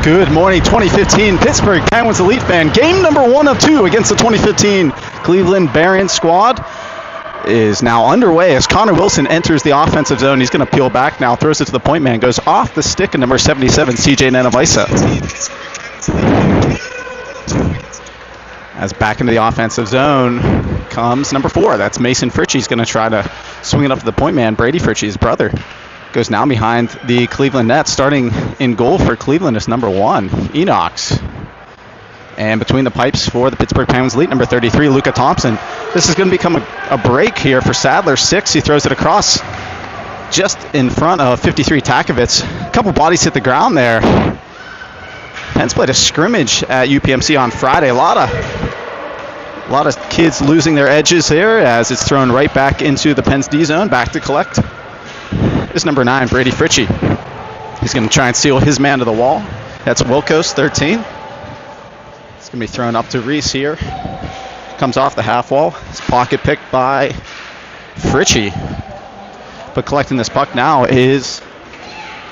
Good morning, 2015 Pittsburgh Penguins Elite fan. Game number 1 of 2 against the 2015 Cleveland Barons squad is now underway as Connor Wilson enters the offensive zone. He's going to peel back now, throws it to the point man, goes off the stick of number 77, CJ Nanavisa. As back into the offensive zone comes number 4. That's Mason Fritchie. He's going to try to swing it up to the point man, Brady Fritchie, his brother. Goes now behind the Cleveland net. Starting in goal for Cleveland is number 1, Enox. And between the pipes for the Pittsburgh Penguins Elite, number 33, Luka Thompson. This is going to become a break here for Sadler. 6, he throws it across just in front of 53, Takovitz. A couple bodies hit the ground there. Pens played a scrimmage at UPMC on Friday. A lot of kids losing their edges here as it's thrown right back into the Pens D zone. Back to collect is number 9, Brady Fritchie. He's going to try and steal his man to the wall. That's Wilkos, 13. It's going to be thrown up to Reese here. Comes off the half wall. His pocket picked by Fritchie. But collecting this puck now is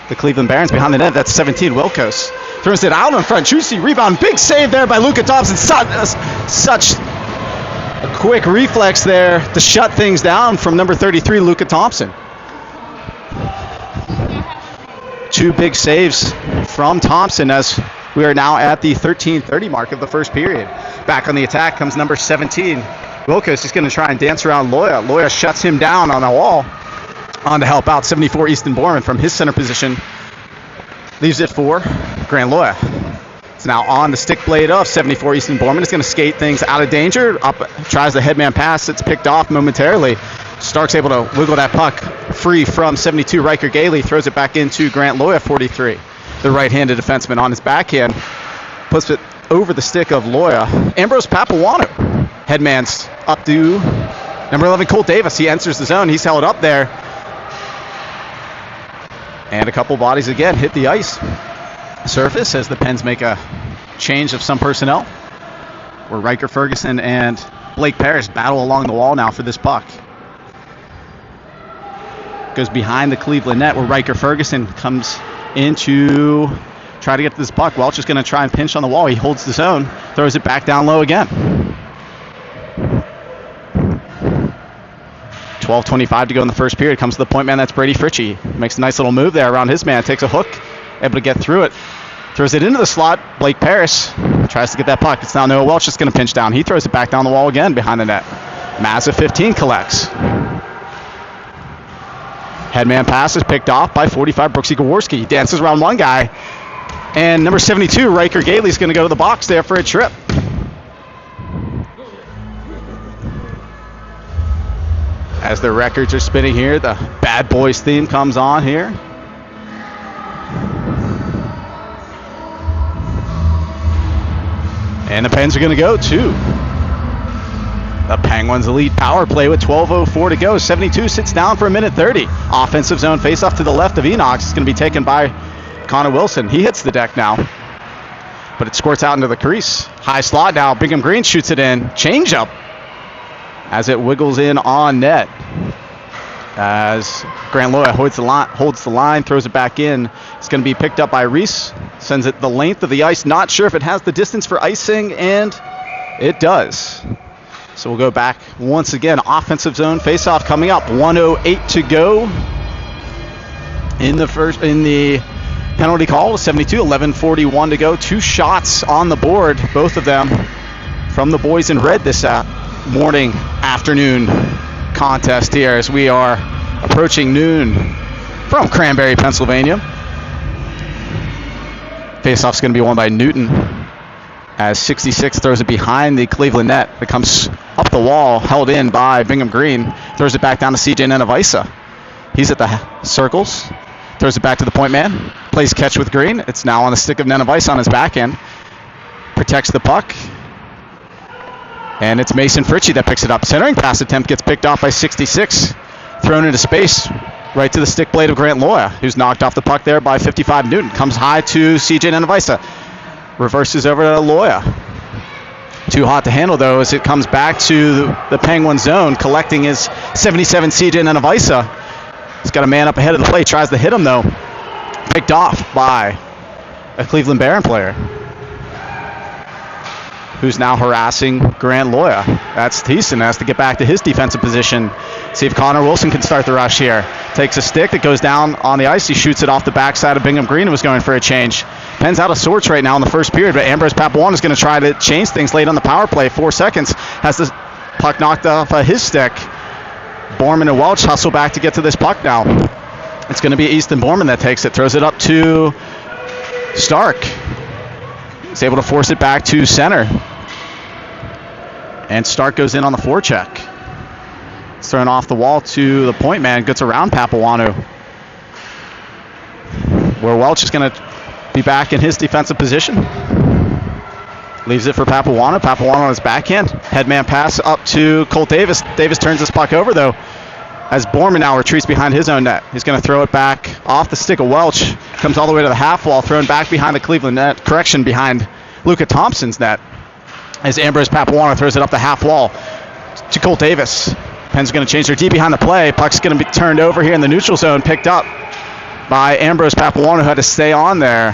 the Cleveland Barons behind the net. That's 17, Wilkos. Throws it out in front. Juicy rebound. Big save there by Luka Thompson. Such a quick reflex there to shut things down from number 33, Luka Thompson. 2 big saves from Thompson as we are now at the 13:30 mark of the first period. Back on the attack comes number 17. Wilkos is going to try and dance around Loya. Loya shuts him down on the wall. On to help out 74, Easton Borman from his center position. Leaves it for Grant Loya. It's now on the stick blade of 74, Easton Borman. Is going to skate things out of danger. Up, tries the headman pass. It's picked off momentarily. Stark's able to wiggle that puck free from 72, Riker Gailey. Throws it back into Grant Loya, 43. The right-handed defenseman on his backhand. Puts it over the stick of Loya. Ambrose Papawanov. Headman's up to number 11, Cole Davis. He enters the zone. He's held up there. And a couple bodies again hit the ice surface as the Pens make a change of some personnel. Where Riker Ferguson and Blake Parrish battle along the wall now for this puck. Goes behind the Cleveland net where Riker Ferguson comes in to try to get to this puck. Welch is going to try and pinch on the wall. He holds the zone, throws it back down low again. 12:25 to go in the first period. Comes to the point man, that's Brady Fritchie. Makes a nice little move there around his man. Takes a hook, able to get through it. Throws it into the slot. Blake Parrish tries to get that puck. It's now Noah Welch just going to pinch down. He throws it back down the wall again behind the net. Mazza 15 collects. Headman pass is picked off by 45, Brooksy Gaworski. He dances around one guy. And number 72, Riker Gailey, is going to go to the box there for a trip. As the records are spinning here, the Bad Boys theme comes on here. And the Pens are going to go to the Penguins Elite power play with 12:04 to go. 72 sits down for a minute 30. Offensive zone face-off to the left of Enox. It's going to be taken by Connor Wilson. He hits the deck now, but it squirts out into the crease. High slot now. Bingham Green shoots it in. Change up as it wiggles in on net. As Grant Loya holds the line, throws it back in. It's going to be picked up by Reese. Sends it the length of the ice. Not sure if it has the distance for icing, and it does. So we'll go back once again. Offensive zone face-off coming up. 1:08 to go in the penalty call. 72, 11:41 to go. 2 shots on the board, both of them from the boys in red this afternoon contest here as we are approaching noon from Cranberry, Pennsylvania. Face-off's going to be won by Newton as 66 throws it behind the Cleveland net. It comes up the wall, held in by Bingham Green. Throws it back down to CJ Nanavisa. He's at the circles. Throws it back to the point man. Plays catch with Green. It's now on the stick of Nanavisa on his backhand. Protects the puck. And it's Mason Fritchie that picks it up. Centering pass attempt gets picked off by 66. Thrown into space right to the stick blade of Grant Loya, who's knocked off the puck there by 55 Newton. Comes high to CJ Nanavisa. Reverses over to Loya. Too hot to handle, though, as it comes back to the Penguin zone. Collecting is 77 CJ Nanavisa. He's got a man up ahead of the plate. Tries to hit him, though. Picked off by a Cleveland Baron player, who's now harassing Grant Loya. That's Thiessen, has to get back to his defensive position. See if Connor Wilson can start the rush here. Takes a stick that goes down on the ice. He shoots it off the backside of Bingham Green, who was going for a change. Penn's out of sorts right now in the first period, but Ambrose Papawana is going to try to change things late on the power play. 4 seconds. Has the puck knocked off his stick. Borman and Welch hustle back to get to this puck now. It's going to be Easton Borman that takes it. Throws it up to Stark. He's able to force it back to center. And Stark goes in on the forecheck. It's thrown off the wall to the point man. Gets around Papawana. Where Welch is going to be back in his defensive position. Leaves it for Papawana. Papawana on his backhand. Headman pass up to Colt Davis. Davis turns this puck over, though, as Borman now retreats behind his own net. He's going to throw it back off the stick of Welch. Comes all the way to the half wall, thrown back behind the Cleveland net. Correction, behind Luka Thompson's net. As Ambrose Papawana throws it up the half wall to Colt Davis. Penn's going to change their D behind the play. Puck's going to be turned over here in the neutral zone, picked up by Ambrose Papawana, who had to stay on there.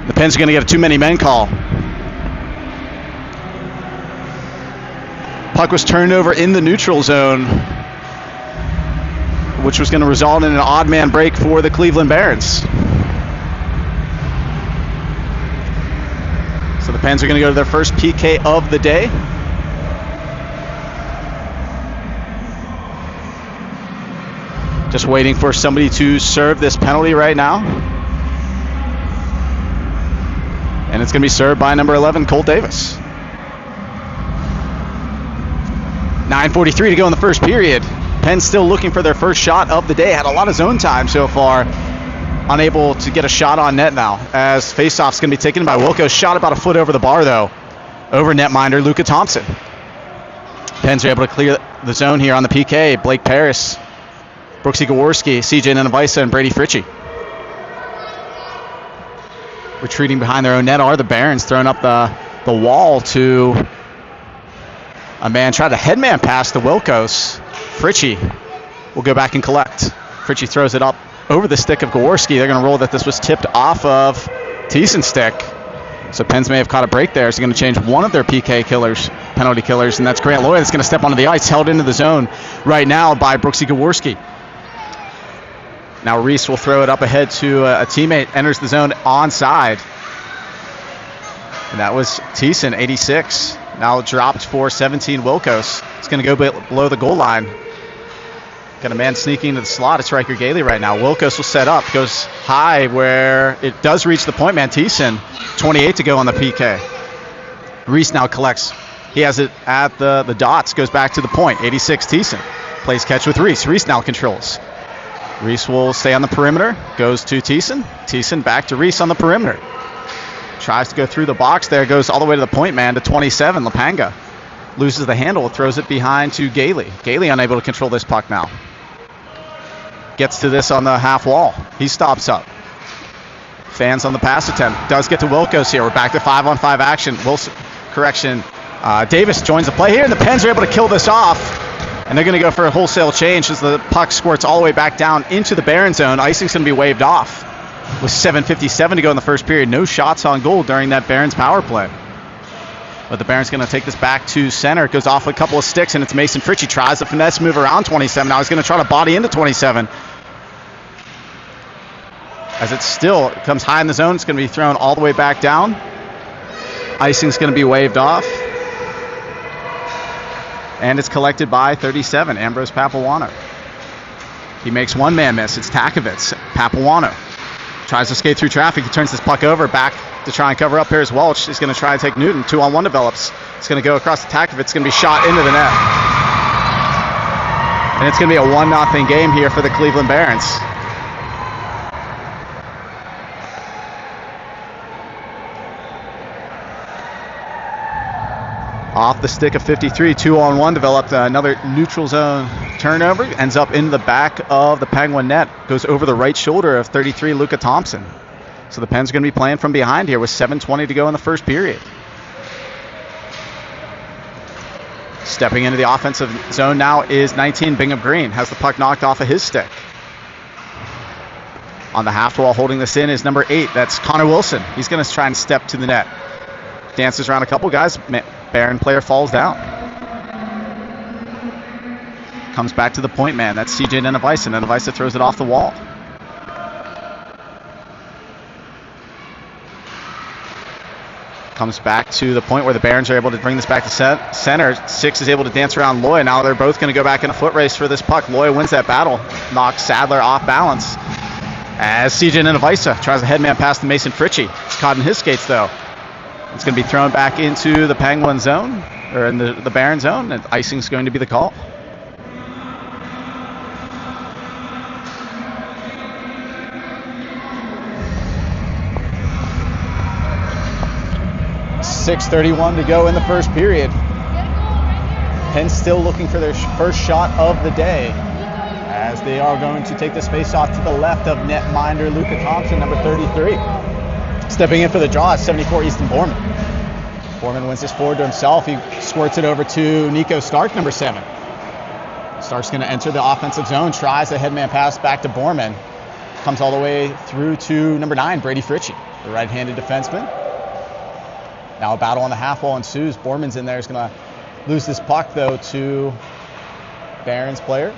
The Penn's going to get a too many men call. Puck was turned over in the neutral zone, which was going to result in an odd man break for the Cleveland Barons. So the Pens are going to go to their first PK of the day. Just waiting for somebody to serve this penalty right now. And it's going to be served by number 11, Colt Davis. 9:43 to go in the first period. Penn's still looking for their first shot of the day. Had a lot of zone time so far. Unable to get a shot on net now, as faceoff's going to be taken by Wilco. Shot about a foot over the bar, though, over netminder Luka Thompson. Pens are able to clear the zone here on the PK. Blake Paris, Brooksy Gaworski, CJ Nanavisa, and Brady Fritchie. Retreating behind their own net are the Barons, throwing up the wall to a man. Tried a headman pass to Wilkos. Fritchie will go back and collect. Fritchie throws it up over the stick of Gaworski. They're going to roll that this was tipped off of Thiessen's stick. So Pens may have caught a break there. So they're going to change one of their PK killers, penalty killers, and that's Grant Loya that's going to step onto the ice, held into the zone right now by Brooksy Gaworski. Now Reese will throw it up ahead to a teammate, enters the zone onside. And that was Thiessen, 86. Now dropped for 17, Wilkos. It's going to go below the goal line. Got a man sneaking into the slot. It's Riker Gailey right now. Wilkos will set up. Goes high where it does reach the point man, Thiessen. 28 to go on the PK. Reese now collects. He has it at the dots. Goes back to the point. 86, Thiessen. Plays catch with Reese. Reese now controls. Reese will stay on the perimeter. Goes to Thiessen. Thiessen back to Reese on the perimeter. Tries to go through the box there. Goes all the way to the point man to 27, Lapanga. Loses the handle. Throws it behind to Gailey. Gailey unable to control this puck now. Gets to this on the half wall. He stops up. Fans on the pass attempt. Does get to Wilkos here. We're back to 5-on-5 action. Wilson, correction. Davis joins the play here, and the Pens are able to kill this off. And they're going to go for a wholesale change as the puck squirts all the way back down into the Baron zone. Icing's going to be waved off with 7:57 to go in the first period. No shots on goal during that Barons power play. But the Barons going to take this back to center. It goes off a couple of sticks, and it's Mason Fritchie. Tries to finesse move around 27. Now he's going to try to body into 27. As it still comes high in the zone, it's going to be thrown all the way back down. Icing's going to be waved off. And it's collected by 37, Ambrose Papawana. He makes one man miss. It's Takovitz. Papawana tries to skate through traffic. He turns this puck over back to try and cover up. Here's Welch. He's going to try and take Newton. 2-on-1 develops. It's going to go across to Takovitz. It's going to be shot into the net. And it's going to be a 1-0 game here for the Cleveland Barons. Off the stick of 53, 2-on-1 developed another neutral zone turnover. Ends up in the back of the Penguin net. Goes over the right shoulder of 33, Luka Thompson. So the Pens are going to be playing from behind here with 7:20 to go in the first period. Stepping into the offensive zone now is 19, Bingham Green. Has the puck knocked off of his stick. On the half wall holding this in is number 8. That's Connor Wilson. He's going to try and step to the net. Dances around a couple guys. Barron player falls down. Comes back to the point man. That's CJ Nenevisa. Nenevisa throws it off the wall. Comes back to the point where the Barons are able to bring this back to center. 6 is able to dance around Loy. Now they're both going to go back in a foot race for this puck. Loy wins that battle. Knocks Sadler off balance. As CJ Nenevisa tries a headman pass to Mason Fritchie. It's caught in his skates though. It's going to be thrown back into the Penguin zone, or in the Baron zone, and icing's going to be the call. .6:31 to go in the first period. Pens still looking for their first shot of the day, as they are going to take this face-off to the left of netminder Luca Thompson, number 33. Stepping in for the draw is 74 Easton Borman. Borman wins this forward to himself. He squirts it over to Nico Stark, number 7. Stark's going to enter the offensive zone, tries a headman pass back to Borman. Comes all the way through to number 9, Brady Fritchie, the right-handed defenseman. Now a battle on the half wall ensues. Borman's in there. Is going to lose this puck, though, to Barron's player.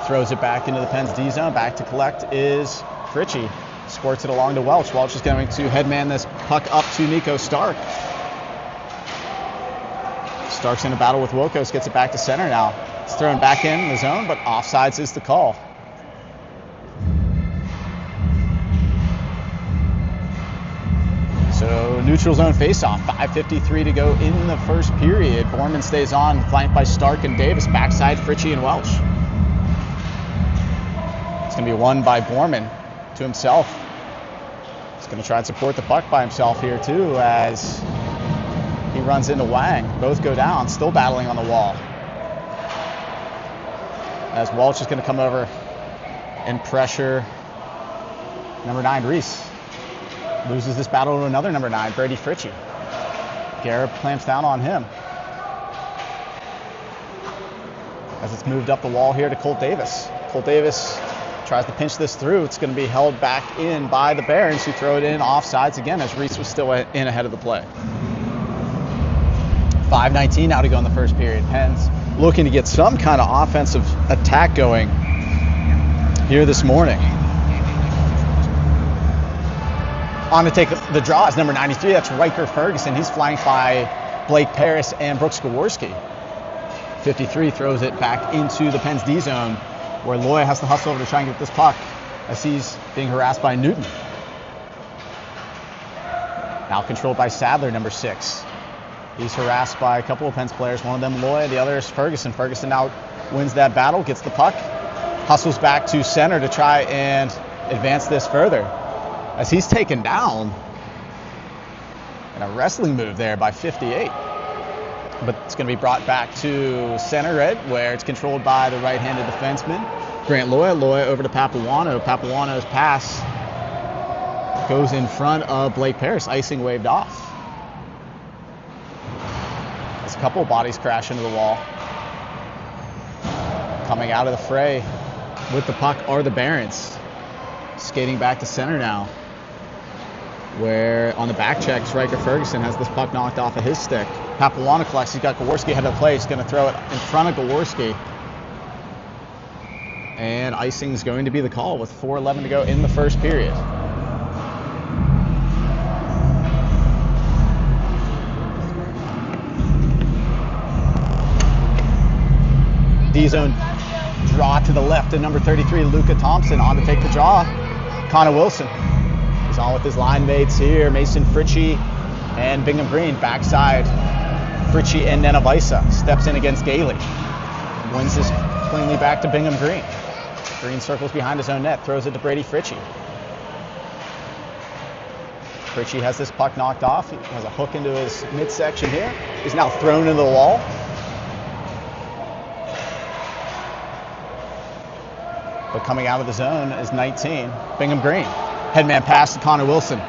Throws it back into the Pens D zone. Back to collect is Fritchie. Squirts it along to Welch. Welch is going to headman this puck up to Nico Stark. Stark's in a battle with Wilkos. Gets it back to center now. It's thrown back in the zone, but offsides is the call. So neutral zone faceoff. 5:53 to go in the first period. Borman stays on, flanked by Stark and Davis. Backside Fritchie and Welch. It's going to be won by Borman to himself. He's going to try and support the puck by himself here too, as he runs into Wang. Both go down, still battling on the wall. As Welch is going to come over and pressure number 9, Reese. Loses this battle to another number 9, Brady Fritchie. Garrett clamps down on him. As it's moved up the wall here to Colt Davis. Colt Davis tries to pinch this through. It's going to be held back in by the Barons, who throw it in offsides again, as Reese was still in ahead of the play. 5:19 now to go in the first period. Pens looking to get some kind of offensive attack going here this morning. On to take the draw is number 93. That's Riker Ferguson. He's flanked by Blake Paris and Brooks Gaworski. 53 throws it back into the Pens D zone, where Loy has to hustle over to try and get this puck, as he's being harassed by Newton. Now controlled by Sadler, number 6. He's harassed by a couple of Pens players. One of them Loy, the other is Ferguson. Ferguson now wins that battle, gets the puck, hustles back to center to try and advance this further, as he's taken down in a wrestling move there by 58. But it's going to be brought back to center red, where it's controlled by the right-handed defenseman, Grant Loy. Loy over to Papuano. Papuano's pass goes in front of Blake Paris. Icing waved off. As a couple of bodies crash into the wall. Coming out of the fray with the puck are the Barons. Skating back to center now, where on the back check, Riker Ferguson has this puck knocked off of his stick. Papuano collects. He's got Gaworski ahead of the play. He's going to throw it in front of Gaworski. And icing is going to be the call with 4:11 to go in the first period. D-zone draw to the left of number 33, Luca Thompson. On to take the draw, Connor Wilson. He's on with his line mates here, Mason Fritchie and Bingham Green. Backside, Fritchie and Nenevisa. Steps in against Gailey. Wins this cleanly back to Bingham Green. Green circles behind his own net, throws it to Brady Fritchie. Fritchie has this puck knocked off. He has a hook into his midsection here. He's now thrown into the wall. But coming out of the zone is 19, Bingham Green. Headman pass to Connor Wilson.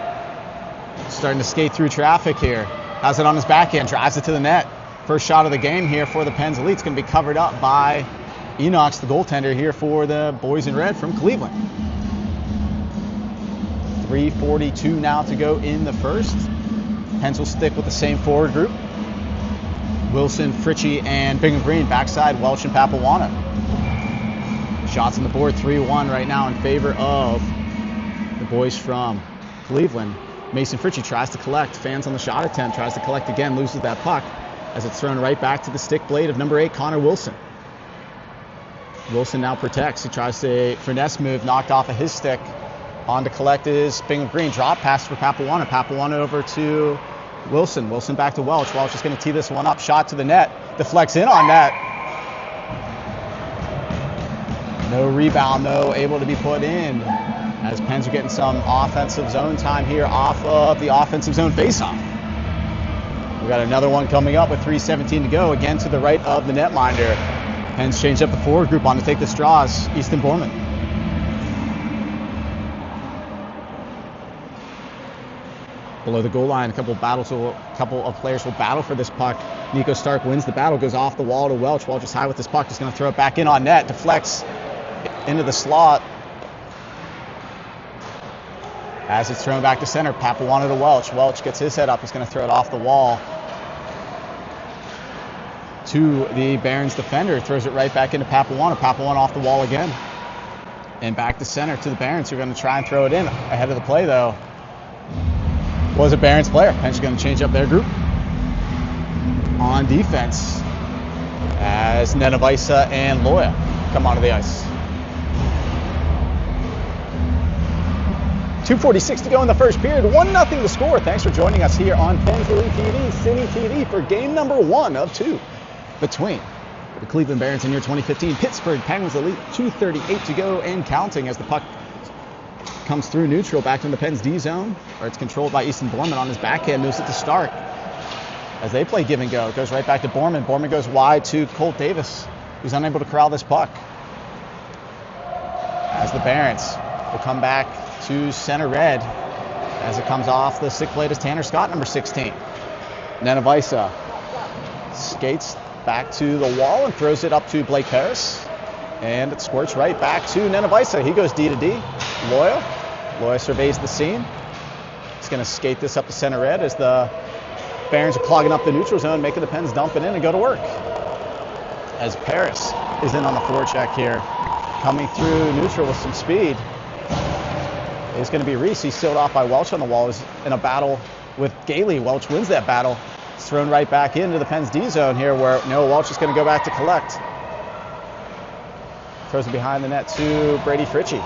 Starting to skate through traffic here. Has it on his backhand, drives it to the net. First shot of the game here for the Pens Elite. It's going to be covered up by Enox, the goaltender here for the Boys in Red from Cleveland. 3:42 now to go in the first. Pens will stick with the same forward group. Wilson, Fritchie, and Bingham Green. Backside, Welch and Papuana. Shots on the board, 3-1 right now in favor of the boys from Cleveland. Mason Fritchie tries to collect. Fans on the shot attempt. Tries to collect again. Loses that puck as it's thrown right back to the stick blade of number 8, Connor Wilson. Wilson now protects. He tries to finesse move. Knocked off of his stick. On to collect is Bingham Green. Drop pass for Papuana. Papuana over to Wilson. Wilson back to Welch. Welch is going to tee this one up. Shot to the net. Deflects in on net. No rebound, though, able to be put in as Pens are getting some offensive zone time here off of the offensive zone faceoff. We got another one coming up with 3:17 to go, again to the right of the netminder. Pens change up the forward group. On to take the straws, Easton Borman. Below the goal line, a couple of players will battle for this puck. Nico Stark wins the battle, goes off the wall to Welch. Welch is high with this puck, just going to throw it back in on net. Deflects into the slot as it's thrown back to center. Papuana to Welch. Welch gets his head up. He's going to throw it off the wall to the Barons defender. Throws it right back into Papuana. Papuana off the wall again. And back to center to the Barons, who are going to try and throw it in. Ahead of the play, though, was a Barons player. Pens going to change up their group on defense as Nenevisa and Loya come onto the ice. 2:46 to go in the first period. 1-0 to score. Thanks for joining us here on Pens Elite TV, Cine TV, for game number 1 of 2 between the Cleveland Barons and your 2015 Pittsburgh Penguins Elite. 2:38 to go and counting as the puck comes through neutral back in the Pens D zone, where it's controlled by Easton Borman on his backhand, moves it to Stark. As they play give and go, it goes right back to Borman. Borman goes wide to Colt Davis, who's unable to corral this puck. As the Barons will come back to center red as it comes off the stick blade is Tanner Scott, number 16. Nenevisa skates back to the wall and throws it up to Blake Harris. And it squirts right back to Nenevisa. He goes D to D. Loya surveys the scene. He's going to skate this up to center red as the Barons are clogging up the neutral zone, making the Pens dump it in and go to work. As Paris is in on the forecheck here, coming through neutral with some speed. It's going to be Reese. He's sealed off by Welch on the wall. He's in a battle with Gailey. Welch wins that battle. It's thrown right back into the Pens D zone here, where Noah Welch is going to go back to collect. Throws it behind the net to Brady Fritchie.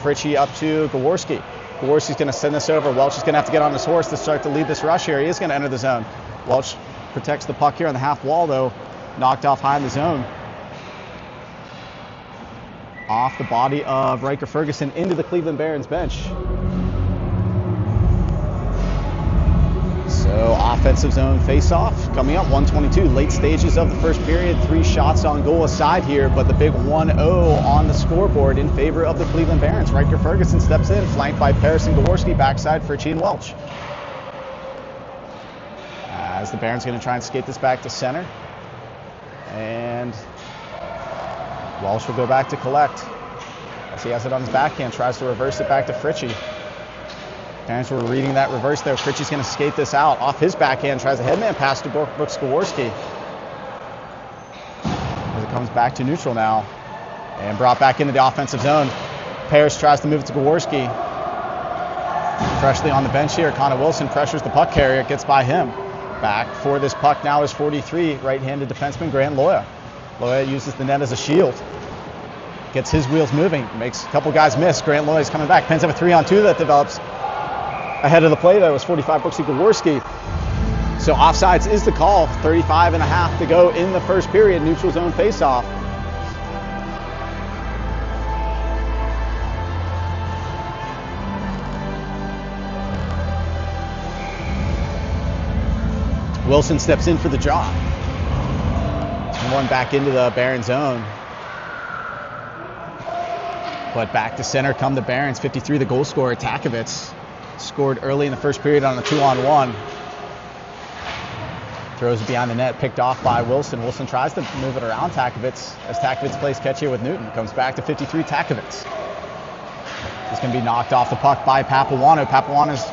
Fritchie up to Gaworski. Gaworski's going to send this over. Welch is going to have to get on his horse to start to lead this rush here. He is going to enter the zone. Welch protects the puck here on the half wall, though. Knocked off high in the zone. Off the body of Riker Ferguson into the Cleveland Barons bench. So offensive zone face-off coming up, 1:22. Late stages of the first period, 3 shots on goal aside here, but the big 1-0 on the scoreboard in favor of the Cleveland Barons. Riker Ferguson steps in, flanked by Paris and Gaworski, backside Fritchie and Welch. As the Barons going to try and skate this back to center. And Welch will go back to collect as he has it on his backhand, tries to reverse it back to Fritchie. Parents were reading that reverse there. Fritchie's going to skate this out off his backhand, tries a headman pass to Brooks Gaworski. As it comes back to neutral now and brought back into the offensive zone. Paris tries to move it to Gaworski. Freshly on the bench here, Connor Wilson pressures the puck carrier, gets by him. Back for this puck now is 43, right-handed defenseman Grant Loya. Loya uses the net as a shield. Gets his wheels moving, makes a couple guys miss. Grant Loya's coming back. Pens have a 3-on-2 that develops. Ahead of the play, that was 45 Brooksy Gaworski. So offsides is the call. 35.5 to go in the first period. Neutral zone faceoff. Wilson steps in for the draw. One back into the Barons zone. But back to center come the Barons. 53, the goal scorer, Takovitz. Scored early in the first period on a 2-on-1. Throws it behind the net, picked off by Wilson. Wilson tries to move it around Takovitz as Takovitz plays catch here with Newton. Comes back to 53, Takovitz. He's going to be knocked off the puck by Papuano. Papuano's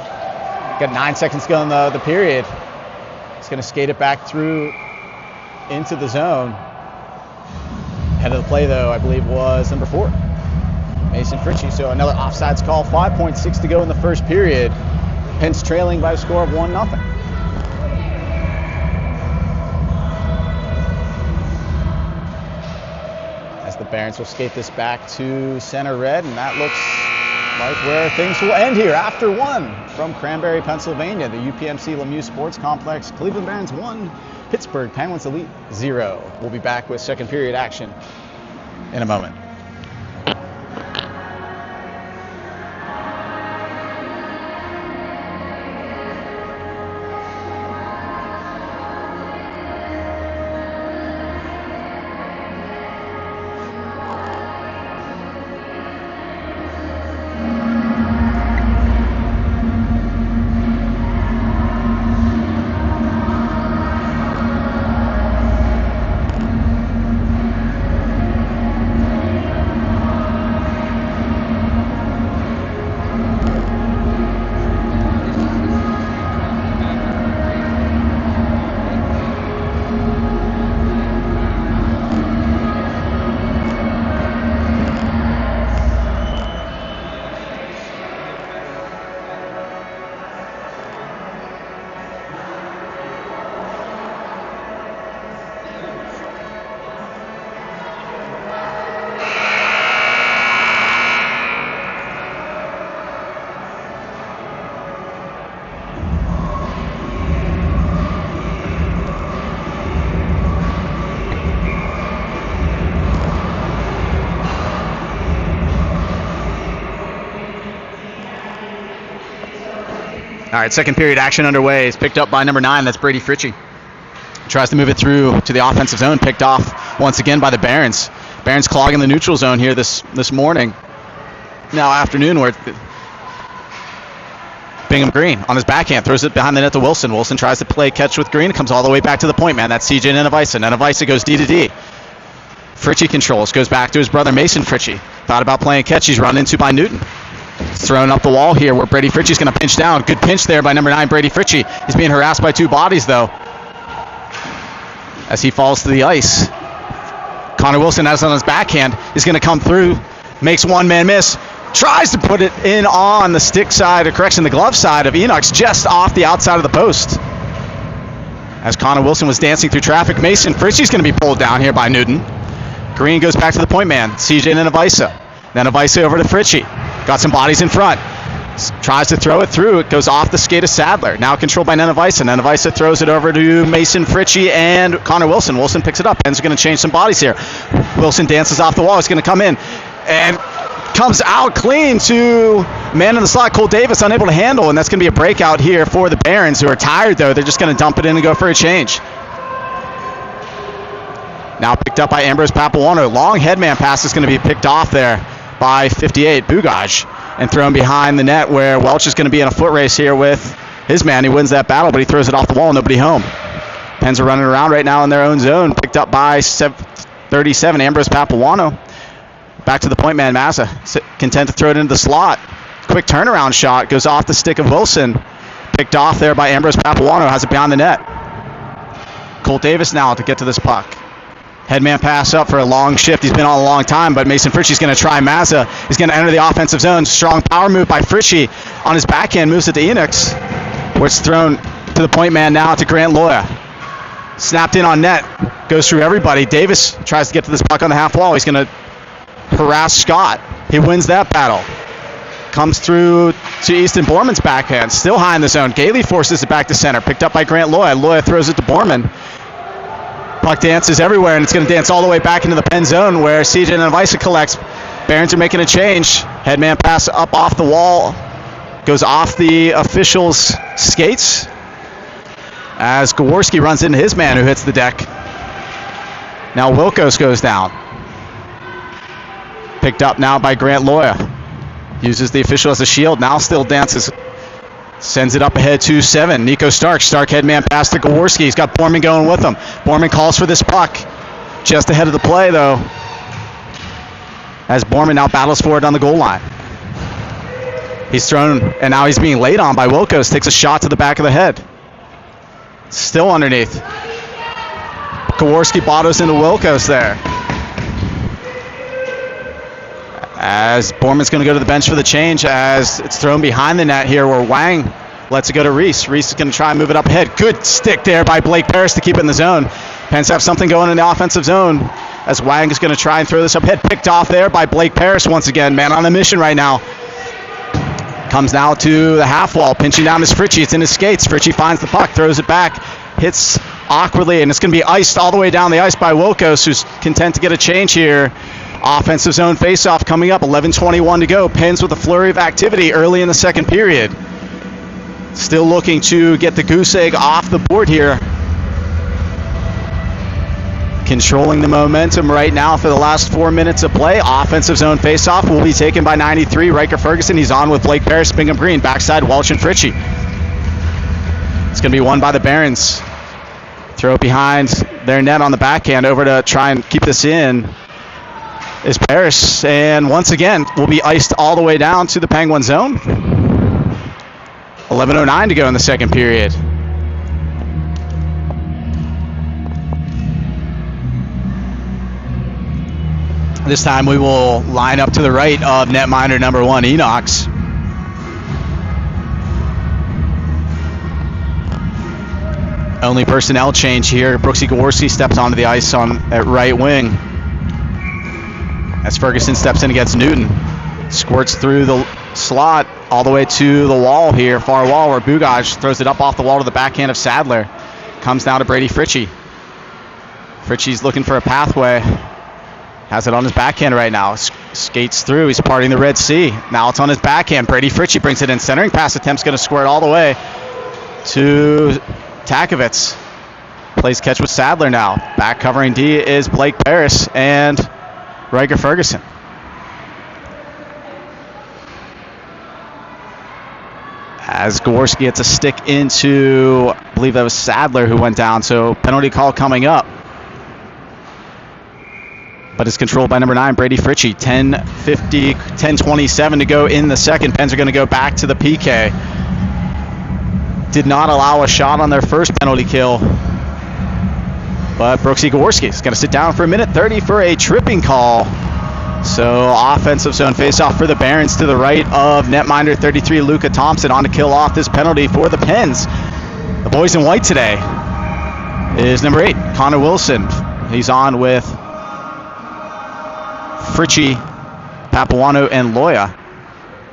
got 9 seconds to go in the period. He's going to skate it back through into the zone. Head of the play, though, I believe was number 4, Mason Fritchie. So another offsides call. 5.6 to go in the first period. Pence trailing by a score of 1-0. As the Barons will skate this back to center red, and that looks like where things will end here after 1 from Cranberry, Pennsylvania. The UPMC Lemieux Sports Complex. Cleveland Barons 1, Pittsburgh Penguins Elite 0. We'll be back with second period action in a moment. All right, second period action underway. It's picked up by number 9. That's Brady Fritchie. Tries to move it through to the offensive zone. Picked off once again by the Barons. Barons clogging the neutral zone here this morning. Now afternoon, where Bingham Green on his backhand throws it behind the net to Wilson. Wilson tries to play catch with Green. It comes all the way back to the point man. That's CJ Nenevisa. Nenevisa goes D to D. Fritchie controls. Goes back to his brother Mason Fritchie. Thought about playing catch. He's run into by Newton. Thrown up the wall here where Brady Fritchie's going to pinch down. Good pinch there by number 9, Brady Fritchie. He's being harassed by 2 bodies, though, as he falls to the ice. Connor Wilson has it on his backhand. He's going to come through. Makes one man miss. Tries to put it in on the stick side, or correction, the glove side of Enoch's, just off the outside of the post. As Connor Wilson was dancing through traffic, Mason Fritchie's going to be pulled down here by Newton. Green goes back to the point man, CJ Nenevisa. Nenevisa over to Fritchie. Got some bodies in front. Tries to throw it through. It goes off the skate of Sadler. Now controlled by Nenevisa. Nenevisa throws it over to Mason Fritchie and Connor Wilson. Wilson picks it up. Pens are going to change some bodies here. Wilson dances off the wall. He's going to come in and comes out clean to man in the slot, Cole Davis, unable to handle, and that's going to be a breakout here for the Barons, who are tired, though. They're just going to dump it in and go for a change. Now picked up by Ambrose Papuano. Long headman pass is going to be picked off there by 58, Bugaj, and thrown behind the net, where Welch is going to be in a foot race here with his man. He wins that battle, but he throws it off the wall. Nobody home. Pens are running around right now in their own zone. Picked up by 37, Ambrose Papuano. Back to the point man, Massa. Content to throw it into the slot. Quick turnaround shot. Goes off the stick of Wilson. Picked off there by Ambrose Papuano. Has it behind the net. Colt Davis now to get to this puck. Headman pass up for a long shift. He's been on a long time, but Mason Fritchie's going to try Mazza. He's going to enter the offensive zone. Strong power move by Fritchie on his backhand. Moves it to Enox, where it's thrown to the point man now to Grant Loya. Snapped in on net. Goes through everybody. Davis tries to get to this puck on the half wall. He's going to harass Scott. He wins that battle. Comes through to Easton Borman's backhand. Still high in the zone. Gailey forces it back to center. Picked up by Grant Loya. Loya throws it to Borman. Puck dances everywhere, and it's going to dance all the way back into the pen zone, where CJ Nenevisa collects. Barons are making a change. Headman pass up off the wall. Goes off the official's skates as Gaworski runs into his man, who hits the deck. Now Wilkos goes down. Picked up now by Grant Loya. Uses the official as a shield. Now still dances. Sends it up ahead to 7. Nico Stark. Stark headman pass to Gaworski. He's got Borman going with him. Borman calls for this puck. Just ahead of the play, though, as Borman now battles for it on the goal line. He's thrown, and now he's being laid on by Wilkos. Takes a shot to the back of the head. Still underneath. Kowarski bottoms into Wilkos there. As Borman's going to go to the bench for the change, as it's thrown behind the net here, where Wang lets it go to Reese. Reese is going to try and move it up ahead. Good stick there by Blake Paris to keep it in the zone. Pens have something going in the offensive zone, as Wang is going to try and throw this up ahead. Picked off there by Blake Paris once again. Man on a mission right now. Comes now to the half wall, pinching down his Fritchie. It's in his skates. Fritchie finds the puck, throws it back, hits awkwardly, and it's going to be iced all the way down the ice by Wilkos, who's content to get a change here. Offensive zone faceoff coming up, 11:21 to go. Pens with a flurry of activity early in the second period. Still looking to get the goose egg off the board here. Controlling the momentum right now for the last 4 minutes of play. Offensive zone faceoff will be taken by 93, Riker Ferguson. He's on with Blake Paris, Bingham Green, backside Welch and Fritchie. It's going to be won by the Barons. Throw it behind their net on the backhand. Over to try and keep this in is Paris, and once again will be iced all the way down to the Penguin zone. 11:09 to go in the second period. This time we will line up to the right of netminder number 1, Enox. Only personnel change here. Brooksy Gaworski steps onto the ice at right wing, as Ferguson steps in against Newton. Squirts through the slot all the way to the wall here, far wall, where Bugaj throws it up off the wall to the backhand of Sadler. Comes down to Brady Fritchie. Fritchie's looking for a pathway. Has it on his backhand right now. Skates through. He's parting the Red Sea. Now it's on his backhand. Brady Fritchie brings it in. Centering pass attempt's going to squirt all the way to Takovitz. Plays catch with Sadler now. Back covering D is Blake Paris and Riker Ferguson. As Gaworski gets a stick into, I believe that was Sadler who went down, so penalty call coming up. But it's controlled by number 9, Brady Fritchie. 10:27 to go in the second. Pens are going to go back to the PK. Did not allow a shot on their first penalty kill. But Brooksy Gaworski is going to sit down for a minute 30 for a tripping call. So offensive zone faceoff for the Barons to the right of netminder 33, Luca Thompson, on to kill off this penalty for the Pens. The boys in white today is number 8, Connor Wilson. He's on with Fritchie, Papuano, and Loya.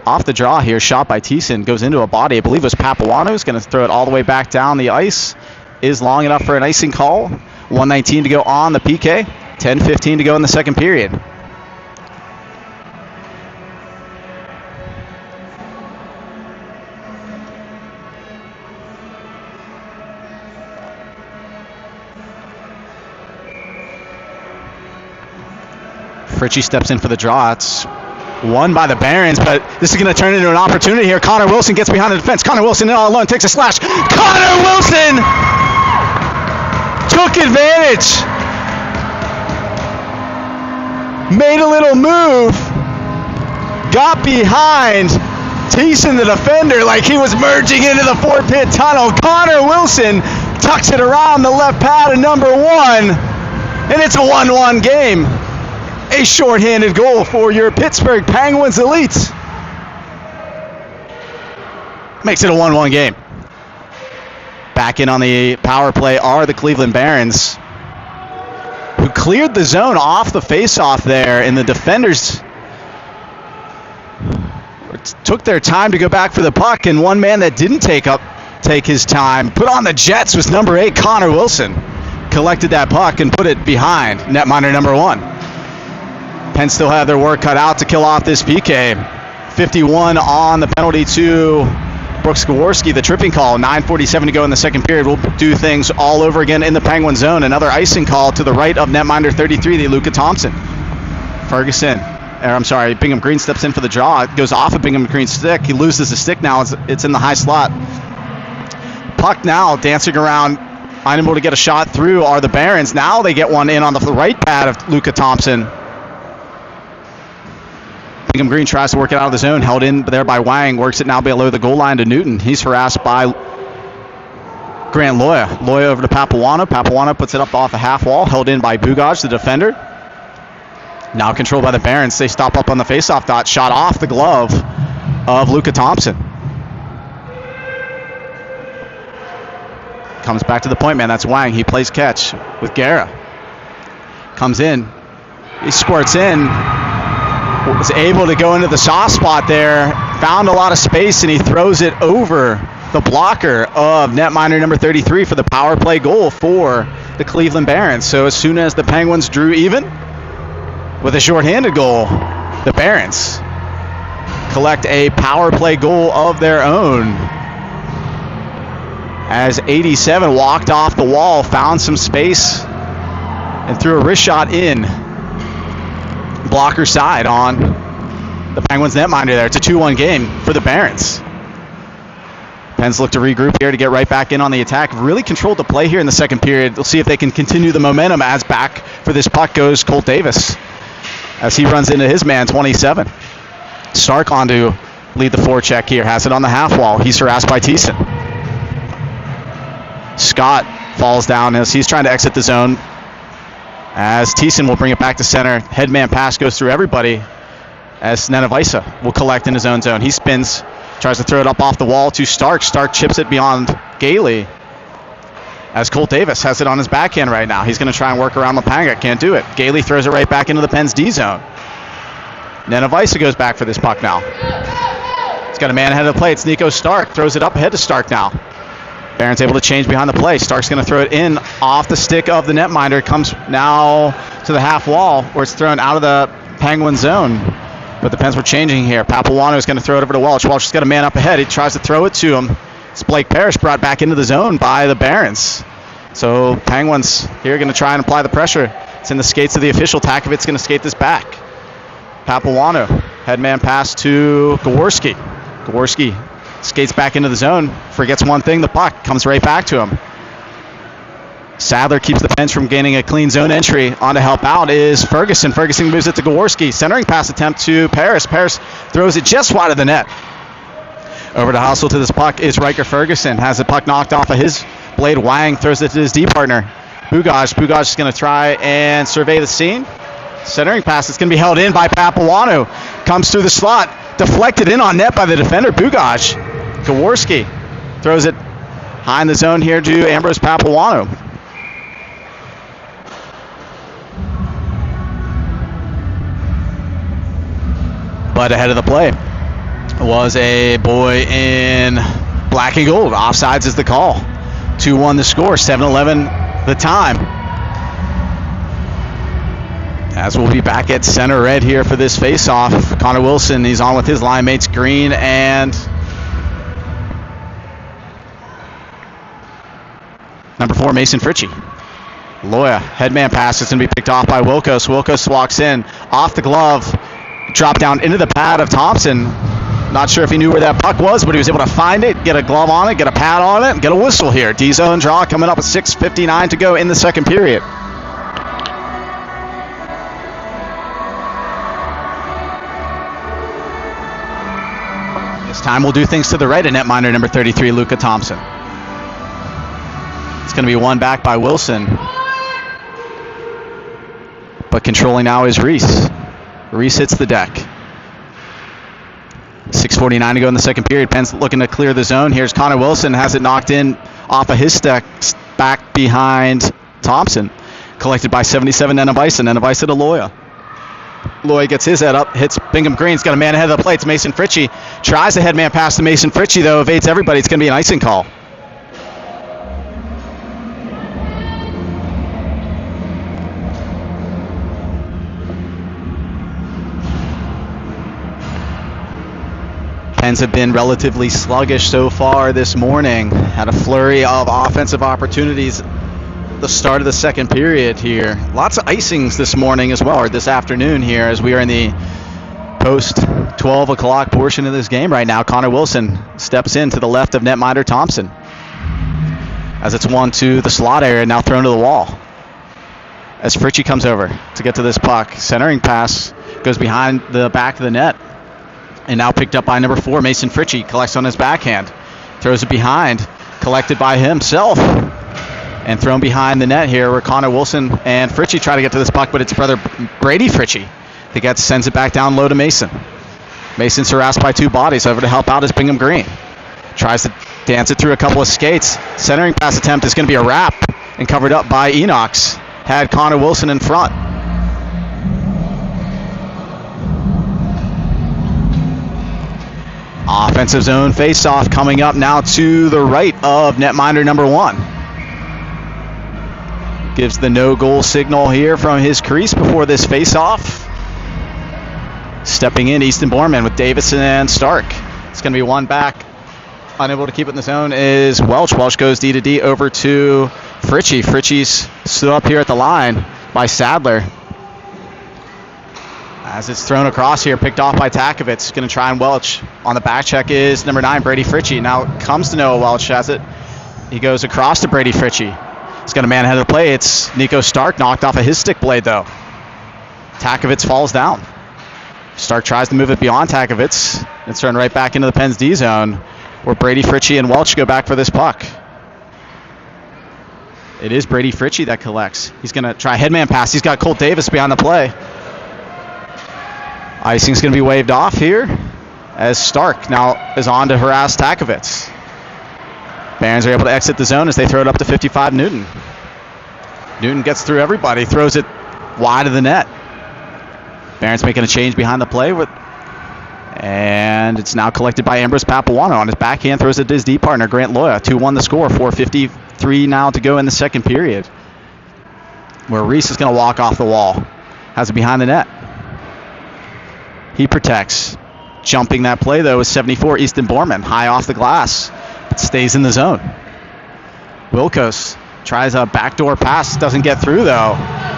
Off the draw here, shot by Thiessen, goes into a body. I believe it was Papuano. Who's going to throw it all the way back down the ice. Is long enough for an icing call. 1:19 to go on the PK. 10:15 to go in the second period. Fritchie steps in for the draw. It's won by the Barons, but this is going to turn into an opportunity here. Connor Wilson gets behind the defense. Connor Wilson in all alone, takes a slash. Connor Wilson took advantage. Made a little move. Got behind Thiessen, the defender, like he was merging into the four-pit tunnel. Connor Wilson tucks it around the left pad of number 1, and it's a 1-1 game. A shorthanded goal for your Pittsburgh Penguins Elites. Makes it a 1-1 game. Back in on the power play are the Cleveland Barons, who cleared the zone off the faceoff there, and the defenders took their time to go back for the puck, and one man that didn't take his time, put on the Jets, was number 8, Connor Wilson. Collected that puck and put it behind netminder number 1. Pens still have their work cut out to kill off this PK. 51 on the penalty to Brooks Gaworski, the tripping call. 9:47 to go in the second period. We'll do things all over again in the Penguin zone. Another icing call to the right of netminder 33, the Luca Thompson. Bingham Green steps in for the draw. It goes off of Bingham Green's stick. He loses the stick now. It's in the high slot. Puck now dancing around, unable to get a shot through are the Barons. Now they get one in on the right pad of Luca Thompson. Bingham Green tries to work it out of the zone, held in there by Wang, works it now below the goal line to Newton. He's harassed by Grant Loya. Loya over to Papuano. Papuano puts it up off the half wall, held in by Bugaj, the defender. Now controlled by the Barons. They stop up on the faceoff dot, shot off the glove of Luka Thompson. Comes back to the point man, that's Wang. He plays catch with Guerra. Comes in, he squirts in, was able to go into the soft spot there, found a lot of space, and he throws it over the blocker of netminder number 33 for the power play goal for the Cleveland Barons. So as soon as the Penguins drew even with a shorthanded goal, the Barons collect a power play goal of their own. As 87 walked off the wall, found some space, and threw a wrist shot in blocker side on the Penguins netminder there. It's a 2-1 game for the Barons. Pens look to regroup here to get right back in on the attack. Really controlled the play here in the second period. We'll see if they can continue the momentum as back for this puck goes Colt Davis as he runs into his man, 27. Stark on to lead the forecheck here. Has it on the half wall. He's harassed by Thiessen. Scott falls down as he's trying to exit the zone. As Thiessen will bring it back to center. Headman pass goes through everybody as Nenavisa will collect in his own zone. He spins, tries to throw it up off the wall to Stark. Stark chips it beyond Gailey as Colt Davis has it on his backhand right now. He's going to try and work around Lopanga. Can't do it. Gailey throws it right back into the Pens D zone. Nenavisa goes back for this puck now. He's got a man ahead of the play. It's Nico Stark. Throws it up ahead to Stark now. Barron's able to change behind the play. Stark's going to throw it in off the stick of the netminder. Comes now to the half wall where it's thrown out of the Penguin zone. But the Pens were changing here. Papuano is going to throw it over to Welch. Welch has got a man up ahead. He tries to throw it to him. It's Blake Parrish brought back into the zone by the Barons. So Penguins here going to try and apply the pressure. It's in the skates of the official. Takovic's going to skate this back. Papuano, headman pass to Gaworski. Gaworski skates back into the zone, forgets one thing, the puck comes right back to him. Sadler keeps the Pens from gaining a clean zone entry. On to help out is Ferguson. Ferguson moves it to Gaworski. Centering pass attempt to Paris. Paris throws it just wide of the net. Over to hustle to this puck is Riker Ferguson. Has the puck knocked off of his blade. Wang throws it to his D partner, Bugaj. Bugaj is going to try and survey the scene. Centering pass is going to be held in by Papuano. Comes through the slot. Deflected in on net by the defender, Bugaj. Gaworski throws it high in the zone here to Ambrose Papuano. But ahead of the play was a boy in black and gold. Offsides is the call. 2-1 the score, 7-11 the time. As we'll be back at center red here for this face-off. Connor Wilson, he's on with his line mates Green and number 4, Mason Fritchie. Loya, headman pass is going to be picked off by Wilkos. Wilkos walks in, off the glove, drop down into the pad of Thompson. Not sure if he knew where that puck was, but he was able to find it, get a glove on it, get a pad on it, and get a whistle here. D-zone draw coming up with 6:59 to go in the second period. This time we'll do things to the right of netminder number 33, Luka Thompson. It's going to be won back by Wilson. But controlling now is Reese. Reese hits the deck. 6:49 to go in the second period. Pens looking to clear the zone. Here's Connor Wilson. Has it knocked in off of his stick back behind Thompson. Collected by 77 Nenavisa. Nenavisa to Loya. Loya gets his head up, hits Bingham Green. He's got a man ahead of the plate. It's Mason Fritchie. Tries the headman pass to Mason Fritchie, though. Evades everybody. It's going to be an icing call. Pens have been relatively sluggish so far this morning. Had a flurry of offensive opportunities the start of the second period here. Lots of icings this morning as well, or this afternoon here, as we are in the post 12 o'clock portion of this game right now. Connor Wilson steps in to the left of netminder Thompson as it's one to the slot area, now thrown to the wall. As Fritchie comes over to get to this puck, centering pass Goes behind the back of the net. And now picked up by number 4, Mason Fritchie. Collects on his backhand. Throws it behind. Collected by himself. And thrown behind the net here where Connor Wilson and Fritchie try to get to this puck, but it's brother Brady Fritchie that sends it back down low to Mason. Mason's harassed by 2 bodies. Over to help out is Bingham Green. Tries to dance it through a couple of skates. Centering pass attempt is going to be a wrap and covered up by Enox. Had Connor Wilson in front. Offensive zone face-off coming up now to the right of netminder number 1. Gives the no-goal signal here from his crease before this face-off. Stepping in, Easton Borman with Davison and Stark. It's going to be one back. Unable to keep it in the zone is Welch. Welch goes D to D over to Fritchie. Fritchie's stood up here at the line by Sadler. As it's thrown across here, picked off by Takovitz. Going to try and Welch. On the back check is number 9, Brady Fritchie. Now comes to Noah Welch as it. He goes across to Brady Fritchie. He's got a man ahead of the play. It's Nico Stark, knocked off of his stick blade though. Takovitz falls down. Stark tries to move it beyond Takovitz. It's turned right back into the Pens D zone where Brady Fritchie and Welch go back for this puck. It is Brady Fritchie that collects. He's going to try a headman pass. He's got Colt Davis behind the play. Icing's going to be waved off here as Stark now is on to harass Takovitz. Barons are able to exit the zone as they throw it up to 55 Newton. Newton gets through everybody, throws it wide of the net. Barons making a change behind the play and it's now collected by Ambrose Papuano. On his backhand, throws it to his D partner, Grant Loya. 2-1 the score, 4:53 now to go in the second period. Where Reese is going to walk off the wall. Has it behind the net. He protects. Jumping that play, though, is 74, Easton Borman. High off the glass, but stays in the zone. Wilkos tries a backdoor pass, doesn't get through, though.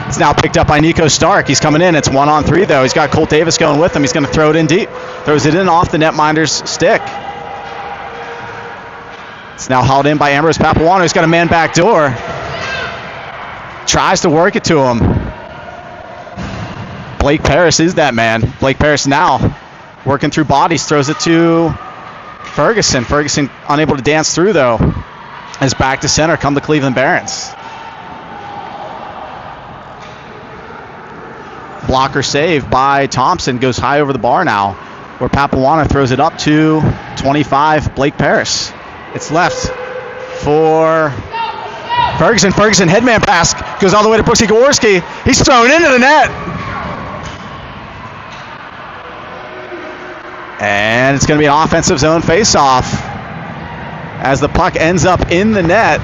It's now picked up by Nico Stark. He's coming in. It's 1-on-3, though. He's got Colt Davis going with him. He's going to throw it in deep. Throws it in off the netminder's stick. It's now hauled in by Ambrose Papuano. He's got a man back door. Tries to work it to him. Blake Paris is that man. Blake Paris now working through bodies. Throws it to Ferguson. Ferguson unable to dance through, though. As back to center come the Cleveland Barons. Blocker save by Thompson. Goes high over the bar now, where Papuano throws it up to 25, Blake Paris. It's left for Ferguson. Ferguson headman pass. Goes all the way to Brooksy Gaworski. He's thrown into the net. And it's going to be an offensive zone face-off as the puck ends up in the net.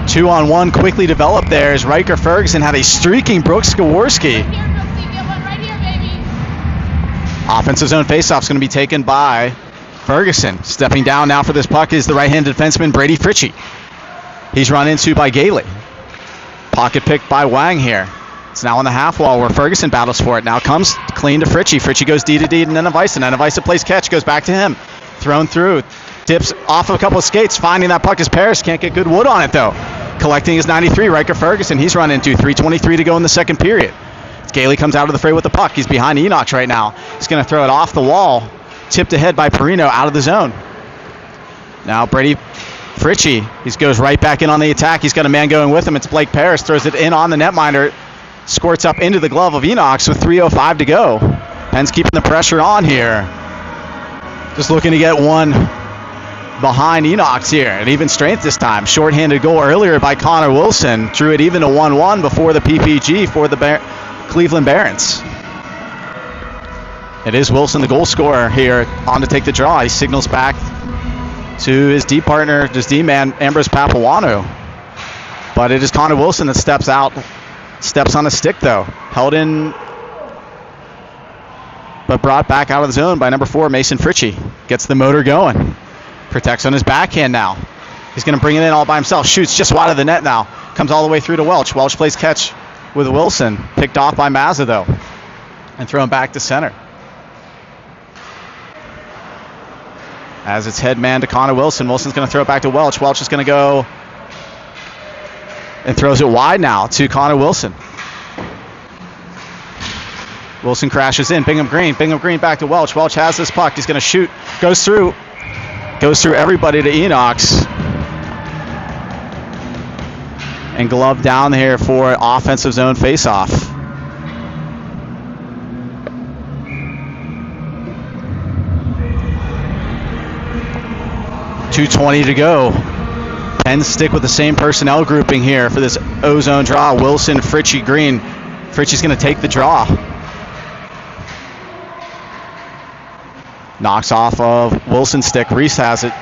Two-on-one quickly developed there as Riker Ferguson had a streaking Brooks Gaworski. Offensive zone faceoff is going to be taken by Ferguson. Stepping down now for this puck is the right-handed defenseman Brady Fritchie. He's run into by Gailey. Pocket picked by Wang here. It's now on the half wall where Ferguson battles for it. Now comes clean to Fritchie. Fritchie goes D to D to Nenavisa. Nenavisa plays catch, goes back to him. Thrown through. Dips off of a couple of skates. Finding that puck is Paris. Can't get good wood on it though. Collecting his 93, Riker Ferguson. He's run into 3:23 to go in the second period. Gailey comes out of the fray with the puck. He's behind Enoch right now. He's going to throw it off the wall. Tipped ahead by Perino out of the zone. Now Brady Fritchie, he goes right back in on the attack. He's got a man going with him. It's Blake Paris. Throws it in on the netminder. Squirts up into the glove of Enoch with 3:05 to go. Penn's keeping the pressure on here. Just looking to get one behind Enoch here. At even strength this time. Shorthanded goal earlier by Connor Wilson. Drew it even to 1-1 before the PPG for the Cleveland Barons. It is Wilson, the goal scorer here, on to take the draw. He signals back to his D partner, his D man, Ambrose Papuano. But it is Connor Wilson that steps out, steps on a stick though. Held in, but brought back out of the zone by number 4, Mason Fritchie. Gets the motor going. Protects on his backhand now. He's going to bring it in all by himself. Shoots just wide of the net now. Comes all the way through to Welch. Welch plays catch with Wilson. Picked off by Mazza though. And thrown back to center. as its head man to Connor Wilson. Wilson's going to throw it back to Welch. Welch is going to go and throws it wide now to Connor Wilson. Wilson crashes in. Bingham Green back to Welch. Welch has this puck. He's going to shoot. Goes through everybody to Enox. And glove down here for offensive zone faceoff. .220 to go. Pens stick with the same personnel grouping here for this O-zone draw. Wilson, Fritchie, Green. Fritchie's going to take the draw. Knocks off of Wilson's stick. Reese has it.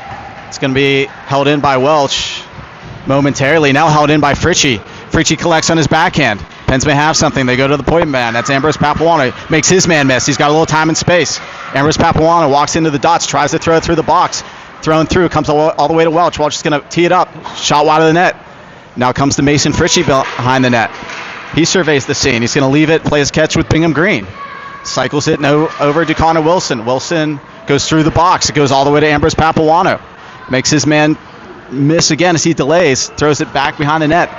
It's going to be held in by Welch momentarily. Now held in by Fritchie. Fritchie collects on his backhand. Pens may have something. They go to the point man. That's Ambrose Papuano. Makes his man miss. He's got a little time and space. Ambrose Papuano walks into the dots. Tries to throw it through the box. Thrown through. Comes all the way to Welch. Welch is going to tee it up. Shot wide of the net. Now comes to Mason Fritchie behind the net. He surveys the scene. He's going to leave it. Play his catch with Bingham Green. Cycles it over to Connor Wilson. Wilson goes through the box. It goes all the way to Ambrose Papuano. Makes his man miss again as he delays. Throws it back behind the net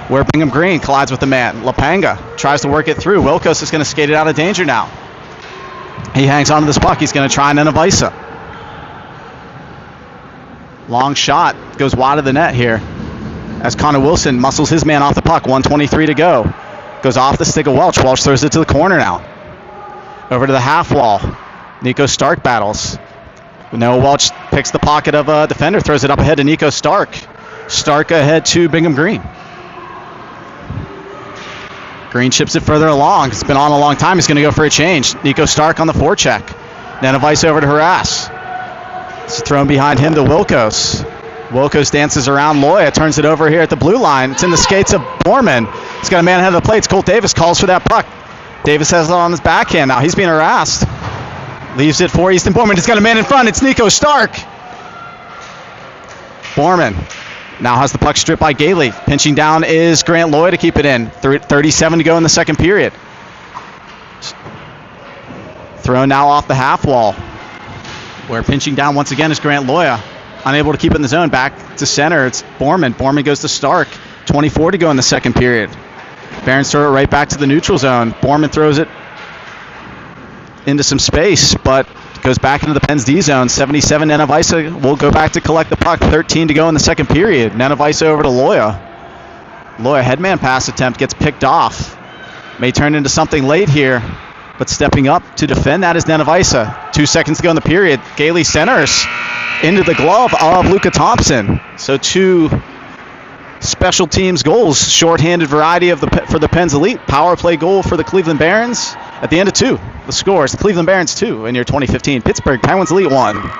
where Bingham Green collides with the man. Lapanga tries to work it through. Wilkos is going to skate it out of danger now. He hangs on to this puck. He's going to try Nenavisa. Long shot. Goes wide of the net here as Connor Wilson muscles his man off the puck. 1:23 to go. Goes off the stick of Welch. Welch throws it to the corner now. Over to the half wall. Nico Stark battles. Noah Welch picks the pocket of a defender, throws it up ahead to Nico Stark. Stark ahead to Bingham Green. Green chips it further along. It's been on a long time. He's going to go for a change. Nico Stark on the forecheck. Nenavisa over to Harass. It's thrown behind him to Wilkos. Wilkos dances around Loya, turns it over here at the blue line. It's in the skates of Borman. He's got a man ahead of the plate. Colt Davis calls for that puck. Davis has it on his backhand now. He's being harassed. Leaves it for Easton Borman. He's got a man in front. It's Nico Stark. Borman now has the puck stripped by Gailey. Pinching down is Grant Loy to keep it in. 37 to go in the second period. Thrown now off the half wall. Where pinching down once again is Grant Loya. Unable to keep it in the zone. Back to center. It's Borman. Borman goes to Stark. 24 to go in the second period. Barons throw it right back to the neutral zone. Borman throws it into some space, but goes back into the Pens D zone. 77, Nenavisa will go back to collect the puck. 13 to go in the second period. Nenavisa over to Loya. Loya headman pass attempt gets picked off. May turn into something late here, but stepping up to defend that is Nenavisa. 2 seconds to go in the period. Gailey centers into the glove of Luka Thompson. So 2 special teams goals. Shorthanded variety for the Pens Elite. Power play goal for the Cleveland Barons. At the end of 2, the score is the Cleveland Barons 2 in your 2015 Pittsburgh Penguins Elite 1.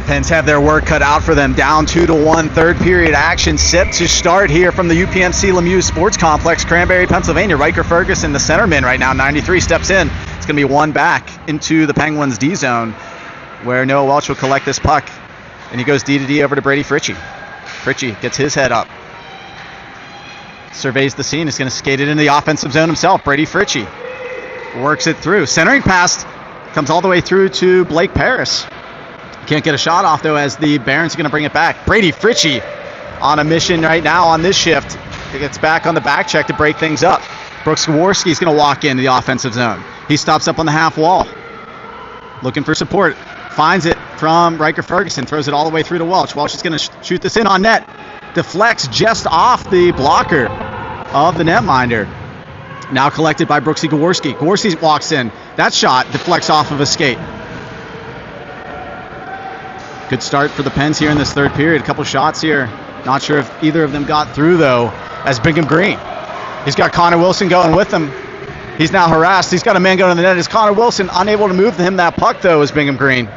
Pens have their work cut out for them. Down 2-1, third period action set to start here from the UPMC Lemieux Sports Complex, Cranberry, Pennsylvania. Riker Ferguson, the centerman right now, 93, steps in. It's going to be one back into the Penguins D zone where Noah Welch will collect this puck. And he goes D to D over to Brady Fritchie. Fritchie gets his head up. Surveys the scene. He's going to skate it into the offensive zone himself. Brady Fritchie works it through. Centering pass comes all the way through to Blake Paris. Can't get a shot off, though, as the Barons are going to bring it back. Brady Fritchie on a mission right now on this shift. He gets back on the back check to break things up. Brooks Gaworski's going to walk into the offensive zone. He stops up on the half wall, looking for support. Finds it from Riker Ferguson, throws it all the way through to Welch. Welch is going to shoot this in on net. Deflects just off the blocker of the netminder. Now collected by Brooksy Gaworski. Gaworski walks in. That shot deflects off of a skate. Good start for the Pens here in this third period. A couple shots here. Not sure if either of them got through, though, as Bingham Green. He's got Connor Wilson going with him. He's now harassed. He's got a man going to the net. Is Connor Wilson unable to move him that puck, though, is Bingham Green.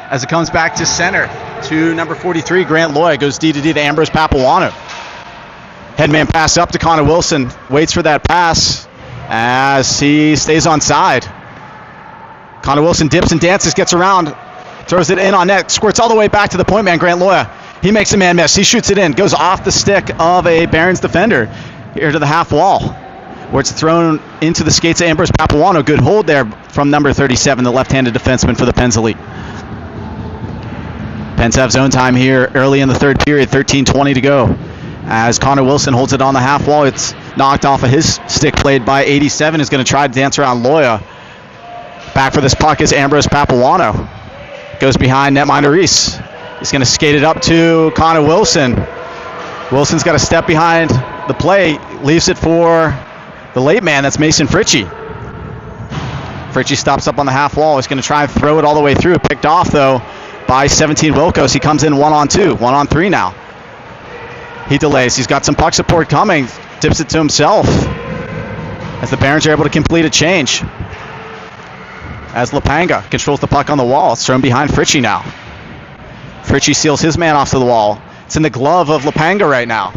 As it comes back to center to number 43, Grant Loy. Goes D-to-D to Ambrose Papuano. Headman pass up to Connor Wilson. Waits for that pass as he stays on side. Connor Wilson dips and dances, gets around, throws it in on net, squirts all the way back to the point man, Grant Loya. He makes a man miss. He shoots it in. Goes off the stick of a Barons defender here to the half wall, where it's thrown into the skates of Ambrose Papuano. Good hold there from number 37, the left-handed defenseman for the Pens Elite. Pens have zone time here early in the third period, 13:20 to go. As Connor Wilson holds it on the half wall, it's knocked off of his stick played by 87, who's going to try to dance around Loya. Back for this puck is Ambrose Papuano. Goes behind netminder Reese. He's going to skate it up to Connor Wilson. Wilson's got to step behind the play, leaves it for the late man, that's Mason Fritchie. Fritchie stops up on the half wall. He's going to try and throw it all the way through. Picked off, though, by 17 Wilkos. He comes in 1-on-2, 1-on-3 now. He delays. He's got some puck support coming. Tips it to himself as the Barons are able to complete a change. As Lapanga controls the puck on the wall. It's thrown behind Fritchie now. Fritchie seals his man off to the wall. It's in the glove of Lapanga right now.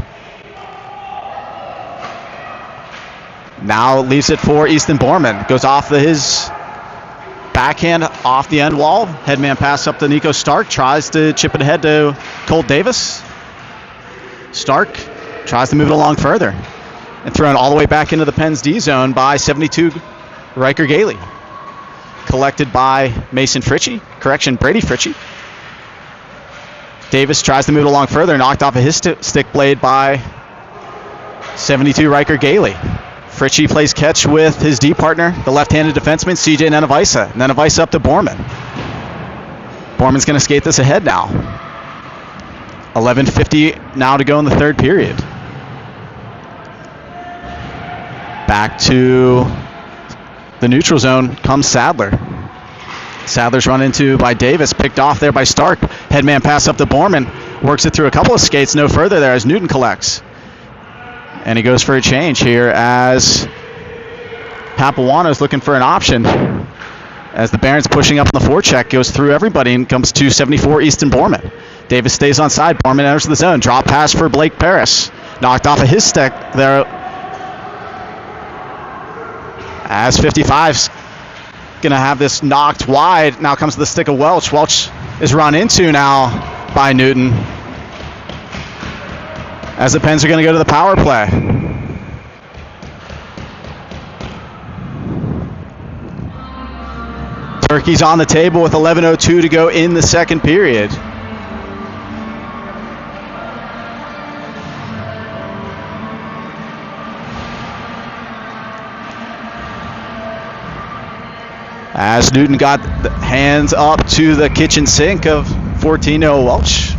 Now leaves it for Easton Borman. Goes off his backhand off the end wall. Headman pass up to Nico Stark. Tries to chip it ahead to Cole Davis. Stark tries to move it along further. And thrown all the way back into the Pens D zone by 72 Riker Gailey. Collected by Mason Fritchie. Correction, Brady Fritchie. Davis tries to move it along further. Knocked off of his stick blade by 72 Riker Gailey. Fritchie plays catch with his D partner, the left-handed defenseman, CJ Nenevisa. Nenevisa up to Borman. Borman's going to skate this ahead now. 11:50 now to go in the third period. Back to the neutral zone comes Sadler. Sadler's run into by Davis, picked off there by Stark. Headman pass up to Borman. Works it through a couple of skates, no further there as Newton collects. And he goes for a change here as Papuano's looking for an option. As the Barons pushing up in the forecheck, goes through everybody and comes to 74 Easton Borman. Davis stays on side. Borman enters the zone. Drop pass for Blake Paris. Knocked off of his stick there. As 55's going to have this knocked wide. Now comes to the stick of Welch. Welch is run into now by Newton. As the Pens are going to go to the power play. Turkey's on the table with 11:02 to go in the second period. As Newton got the hands up to the kitchen sink of 14 Welch.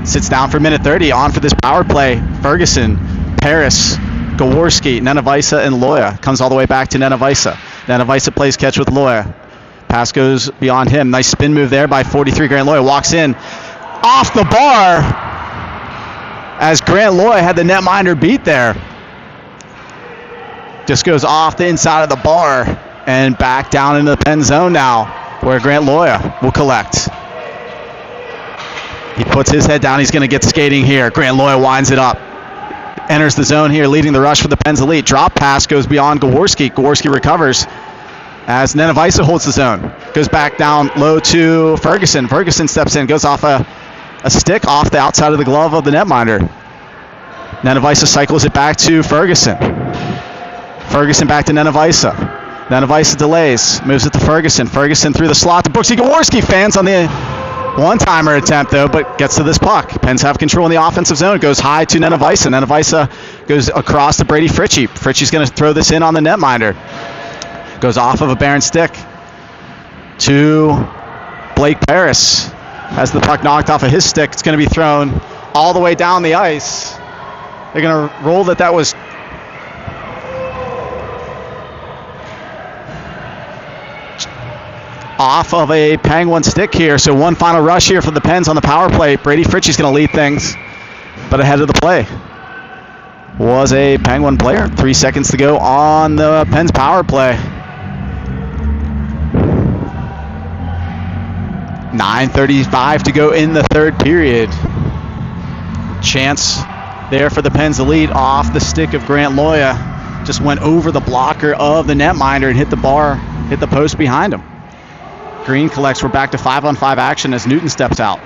Sits down for minute 30. On for this power play. Ferguson, Paris, Gaworski, Nenevisa, and Loya. Comes all the way back to Nenevisa. Nenevisa plays catch with Loya. Pass goes beyond him. Nice spin move there by 43 Grant Loya. Walks in off the bar as Grant Loya had the netminder beat there. Just goes off the inside of the bar and back down into the pen zone now where Grant Loya will collect. He puts his head down. He's going to get skating here. Grant Loya winds it up. Enters the zone here, leading the rush for the Pens Elite. Drop pass goes beyond Gaworski. Gaworski recovers as Nenevisa holds the zone. Goes back down low to Ferguson. Ferguson steps in, goes off a stick off the outside of the glove of the netminder. Nenevisa cycles it back to Ferguson. Ferguson back to Nenevisa. Nenevisa delays, moves it to Ferguson. Ferguson through the slot to Brooksy Gaworski. Fans on the One-timer attempt, though, but gets to this puck. Pens have control in the offensive zone. Goes high to Nenevisa. Nenevisa goes across to Brady Fritchie. Fritchie's going to throw this in on the netminder. Goes off of a Barron stick to Blake Paris. Has the puck knocked off of his stick. It's going to be thrown all the way down the ice. They're going to roll that was off of a Penguin stick here. So one final rush here for the Pens on the power play. Brady Fritchie's going to lead things, but ahead of the play was a Penguin player. 3 seconds to go on the Pens power play. 9:35 to go in the third period. Chance there for the Pens to lead off the stick of Grant Loya. Just went over the blocker of the netminder and hit the bar, hit the post behind him. Green collects. We're back to 5-on-5 action as Newton steps out.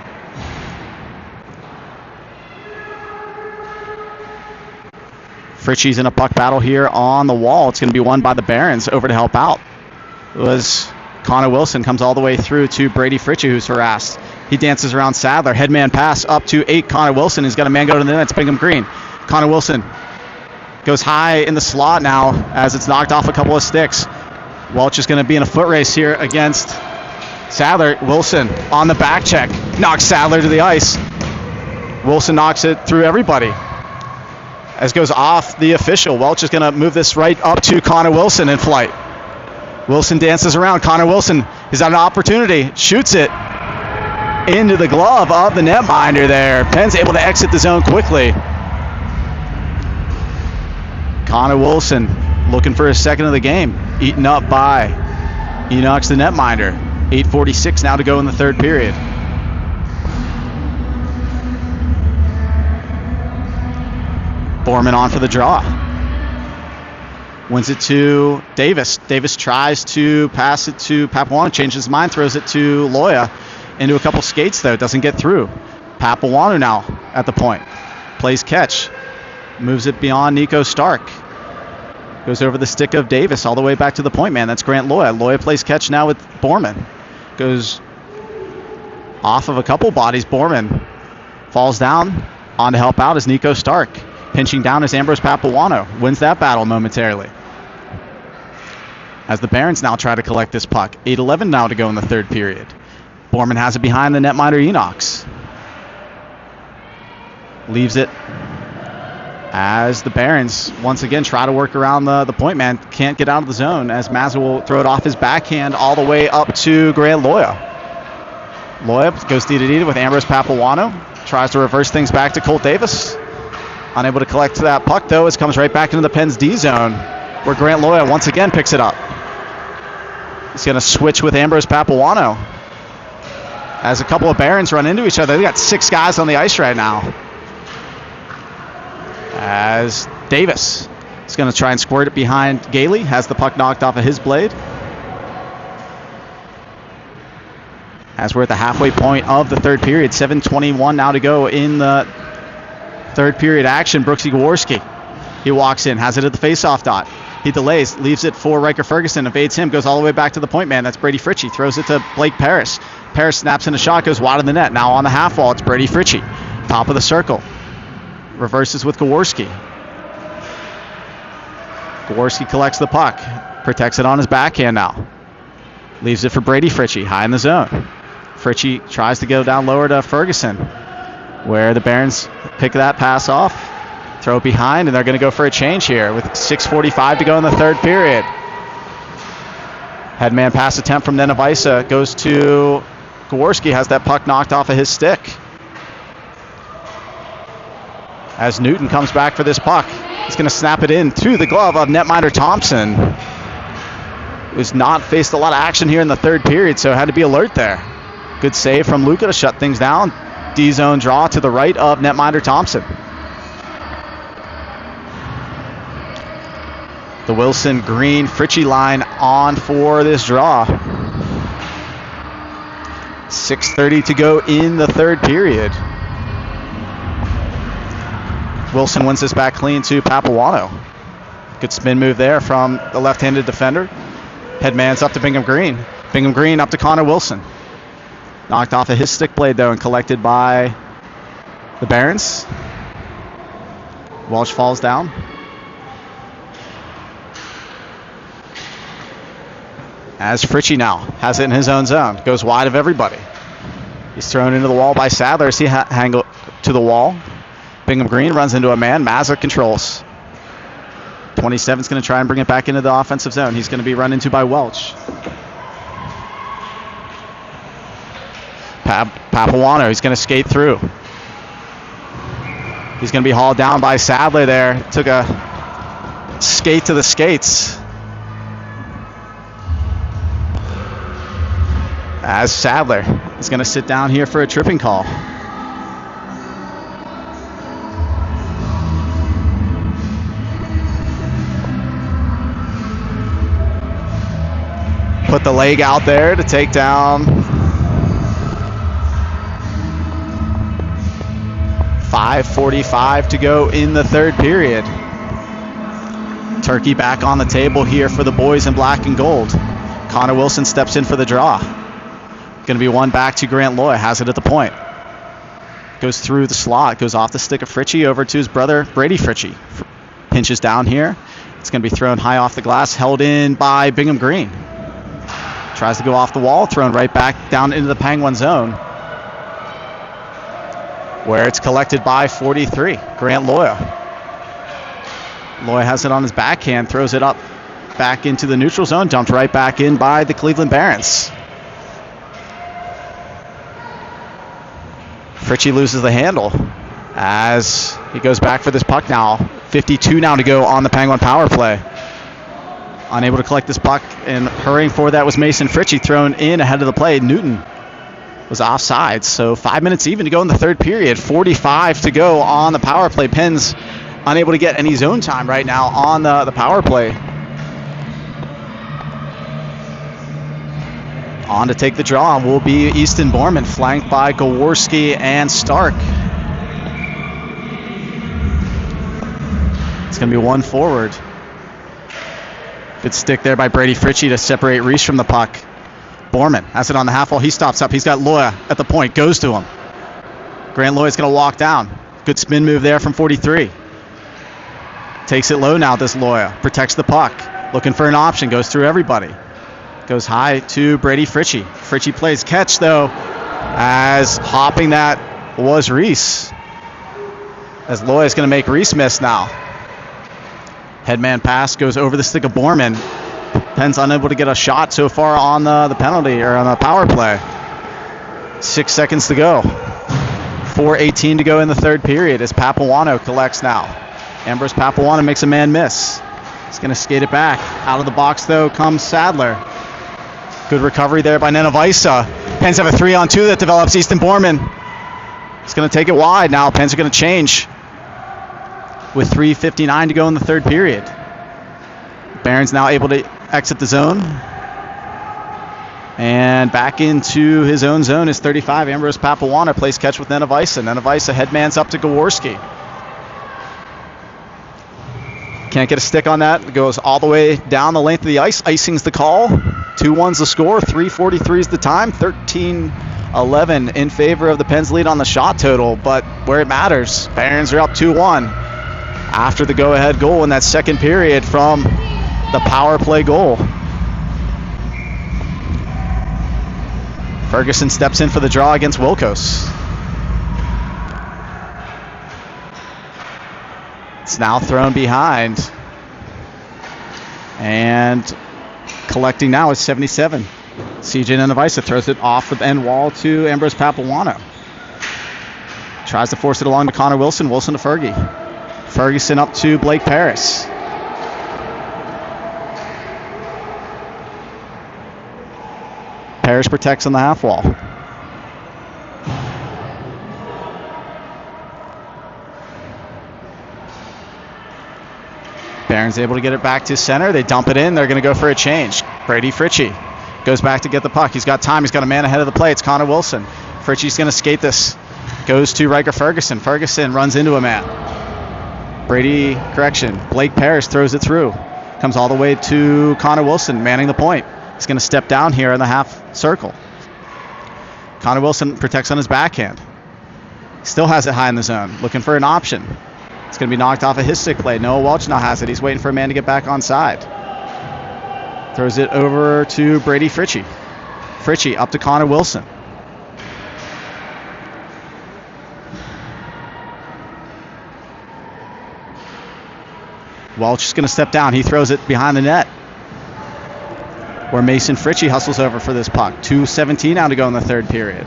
Fritchie's in a puck battle here on the wall. It's going to be won by the Barons. Over to help out was Connor Wilson. Comes all the way through to Brady Fritchie, who's harassed. He dances around Sadler. Headman pass up to 8. Connor Wilson. He's got a man go to the net. It's Bingham Green. Connor Wilson goes high in the slot now as it's knocked off a couple of sticks. Welch is going to be in a foot race here against Sadler. Wilson on the back check. Knocks Sadler to the ice. Wilson knocks it through everybody. As goes off the official. Welch is going to move this right up to Connor Wilson in flight. Wilson dances around. Connor Wilson has got an opportunity. Shoots it into the glove of the netminder there. Penn's able to exit the zone quickly. Connor Wilson looking for his second of the game. Eaten up by Enox the netminder. 8:46 now to go in the third period. Borman on for the draw. Wins it to Davis. Davis tries to pass it to Papuano. Changes his mind. Throws it to Loya. Into a couple skates, though. Doesn't get through. Papuano now at the point. Plays catch. Moves it beyond Nico Stark. Goes over the stick of Davis all the way back to the point man. That's Grant Loya. Loya plays catch now with Borman. Goes off of a couple bodies. Borman falls down. On to help out is Nico Stark. Pinching down is Ambrose Papuano. Wins that battle momentarily. As the Barons now try to collect this puck. 8:11 now to go in the third period. Borman has it behind the netminder Enox. Leaves it as the Barons once again try to work around the point man. Can't get out of the zone as Mazza will throw it off his backhand all the way up to Grant Loya. Loya goes D-to-D with Ambrose Papuano. Tries to reverse things back to Colt Davis. Unable to collect that puck, though, as it comes right back into the Pens D zone, where Grant Loya once again picks it up. He's going to switch with Ambrose Papuano. As a couple of Barons run into each other. They got 6 guys on the ice right now. As Davis is going to try and squirt it behind Gailey. Has the puck knocked off of his blade. As we're at the halfway point of the third period. 7:21 now to go in the third period action. Brooksy Gaworski. He walks in, has it at the faceoff dot. He delays, leaves it for Riker Ferguson, evades him, goes all the way back to the point man. That's Brady Fritchie. Throws it to Blake Paris. Paris snaps in a shot, goes wide of the net. Now on the half wall, it's Brady Fritchie. Top of the circle. Reverses with Gaworski. Gaworski collects the puck. Protects it on his backhand now. Leaves it for Brady Fritchie, high in the zone. Fritchie tries to go down lower to Ferguson, where the Barons pick that pass off, throw it behind, and they're going to go for a change here with 6:45 to go in the third period. Headman pass attempt from Nenevisa goes to Gaworski, has that puck knocked off of his stick. As Newton comes back for this puck, he's going to snap it in to the glove of netminder Thompson, who's not faced a lot of action here in the third period, so had to be alert there. Good save from Luca to shut things down. D-zone draw to the right of netminder Thompson. The Wilson Green Fritchie line on for this draw. 6:30 to go in the third period. Wilson wins this back clean to Papuano. Good spin move there from the left-handed defender. Headman's up to Bingham Green. Bingham Green up to Connor Wilson. Knocked off of his stick blade, though, and collected by the Barons. Welch falls down. As Fritchie now has it in his own zone. Goes wide of everybody. He's thrown into the wall by Sadler as he hangs to the wall. Bingham Green runs into a man. Mazza controls. 27's going to try and bring it back into the offensive zone. He's going to be run into by Welch. Papuano, he's going to skate through. He's going to be hauled down by Sadler there. Took a skate to the skates. As Sadler is going to sit down here for a tripping call. Put the leg out there to take down. 5:45 to go in the third period. Turkey back on the table here for the boys in black and gold. Connor Wilson steps in for the draw. Going to be one back to Grant Loy. Has it at the point. Goes through the slot. Goes off the stick of Fritchie over to his brother Brady Fritchie. Pinches down here. It's going to be thrown high off the glass. Held in by Bingham Green. Tries to go off the wall. Thrown right back down into the Penguin zone, where it's collected by 43. Grant Loy. Loy has it on his backhand. Throws it up back into the neutral zone. Dumped right back in by the Cleveland Barons. Fritchie loses the handle as he goes back for this puck now. 52 now to go on the Penguin power play. Unable to collect this puck, and hurrying for that was Mason Fritchie, thrown in ahead of the play. Newton was offside, so 5 minutes even to go in the third period. 45 to go on the power play. Pens unable to get any zone time right now on the power play. On to take the draw will be Easton Borman, flanked by Gaworski and Stark. It's going to be one forward. Good stick there by Brady Fritchie to separate Reese from the puck. Borman has it on the half wall. He stops up. He's got Loya at the point. Goes to him. Grant Loya's going to walk down. Good spin move there from 43. Takes it low now, this Loya. Protects the puck. Looking for an option. Goes through everybody. Goes high to Brady Fritchie. Fritchie plays catch, though, as hopping that was Reese. As Loya's going to make Reese miss now. Headman pass goes over the stick of Borman. Penn's unable to get a shot so far on the penalty, or on the power play. 6 seconds to go. 4:18 to go in the third period as Papuano collects now. Ambrose Papuano makes a man miss. He's going to skate it back. Out of the box, though, comes Sadler. Good recovery there by Nenavisa. Pens have a 3-on-2 that develops. Easton Borman. He's going to take it wide now. Pens are going to change with 3:59 to go in the third period. Barron's now able to exit the zone. And back into his own zone is 35. Ambrose Papuana plays catch with Nenavisa. Nenavisa headmans up to Gaworski. Can't get a stick on that. It goes all the way down the length of the ice. Icing's the call. 2-1's the score. 3:43's the time. 13-11 in favor of the Pens lead on the shot total. But where it matters, Barons are up 2-1 after the go-ahead goal in that second period from the power play goal. Ferguson steps in for the draw against Wilkos. It's now thrown behind. And collecting now is 77. CJ Nenavisa throws it off the end wall to Ambrose Papuano. Tries to force it along to Connor Wilson. Wilson to Fergie. Ferguson up to Blake Paris. Parrish protects on the half wall. Barron's able to get it back to center. They dump it in. They're going to go for a change. Brady Fritchie goes back to get the puck. He's got time. He's got a man ahead of the play. It's Connor Wilson. Fritchie's going to skate this. Goes to Riker Ferguson. Ferguson runs into a man. Blake Parrish throws it through. Comes all the way to Connor Wilson, manning the point. He's going to step down here in the half circle. Connor Wilson protects on his backhand. Still has it high in the zone, looking for an option. It's going to be knocked off a his stick play. Noah Welch now has it. He's waiting for a man to get back on side. Throws it over to Brady Fritchie. Fritchie up to Connor Wilson. Welch is going to step down. He throws it behind the net, where Mason Fritchie hustles over for this puck. 2:17 now to go in the third period.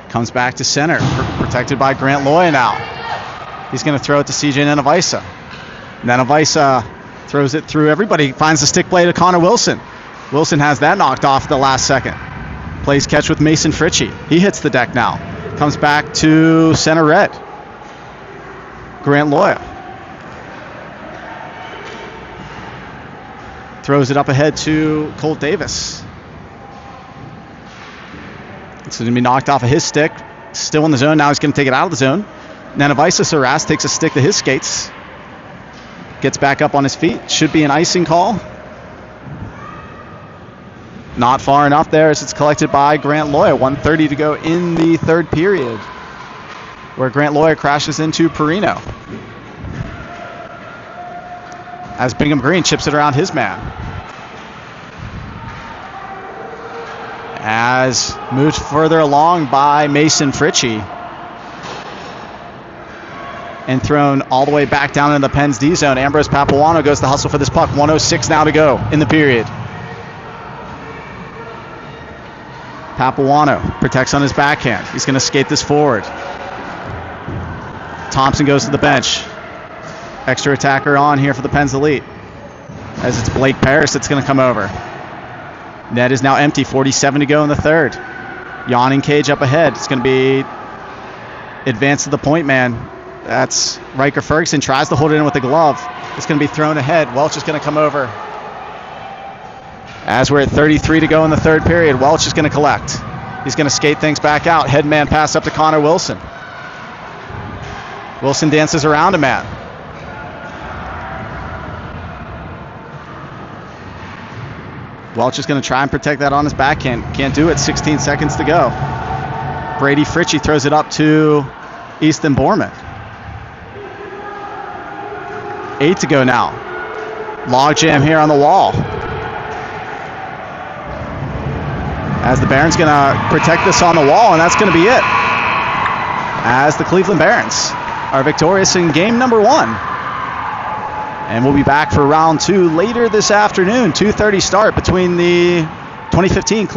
Comes back to center, protected by Grant Loya now. He's going to throw it to CJ Nenavisa. Nenavisa throws it through everybody, finds the stick play to Connor Wilson. Wilson has that knocked off at the last second. Plays catch with Mason Fritchie. He hits the deck now. Comes back to center red. Grant Loya. Throws it up ahead to Colt Davis. It's going to be knocked off of his stick. Still in the zone. Now he's going to take it out of the zone. Nenavisa Saras takes a stick to his skates. Gets back up on his feet. Should be an icing call. Not far enough there as it's collected by Grant Loya. 1:30 to go in the third period, where Grant Loya crashes into Perino. As Bingham Green chips it around his man. As moved further along by Mason Fritchie. And thrown all the way back down into the Penn's D zone. Ambrose Papuano goes to hustle for this puck. 1:06 now to go in the period. Papuano protects on his backhand. He's going to skate this forward. Thompson goes to the bench. Extra attacker on here for the Penn's Elite. As it's Blake Paris that's going to come over. Net is now empty. 47 to go in the third. Yawning cage up ahead. It's going to be advanced to the point man. That's Riker Ferguson. Tries to hold it in with the glove. It's going to be thrown ahead. Welch is going to come over. As we're at 33 to go in the third period, Welch is going to collect. He's going to skate things back out. Headman pass up to Connor Wilson. Wilson dances around a man. Welch is going to try and protect that on his backhand. Can't do it. 16 seconds to go. Brady Fritchie throws it up to Easton Borman. 8 to go now. Log jam here on the wall. As the Barons going to protect this on the wall, and that's going to be it. As the Cleveland Barons are victorious in game number 1. And we'll be back for round 2 later this afternoon. 2:30 start between the 2015 Cleveland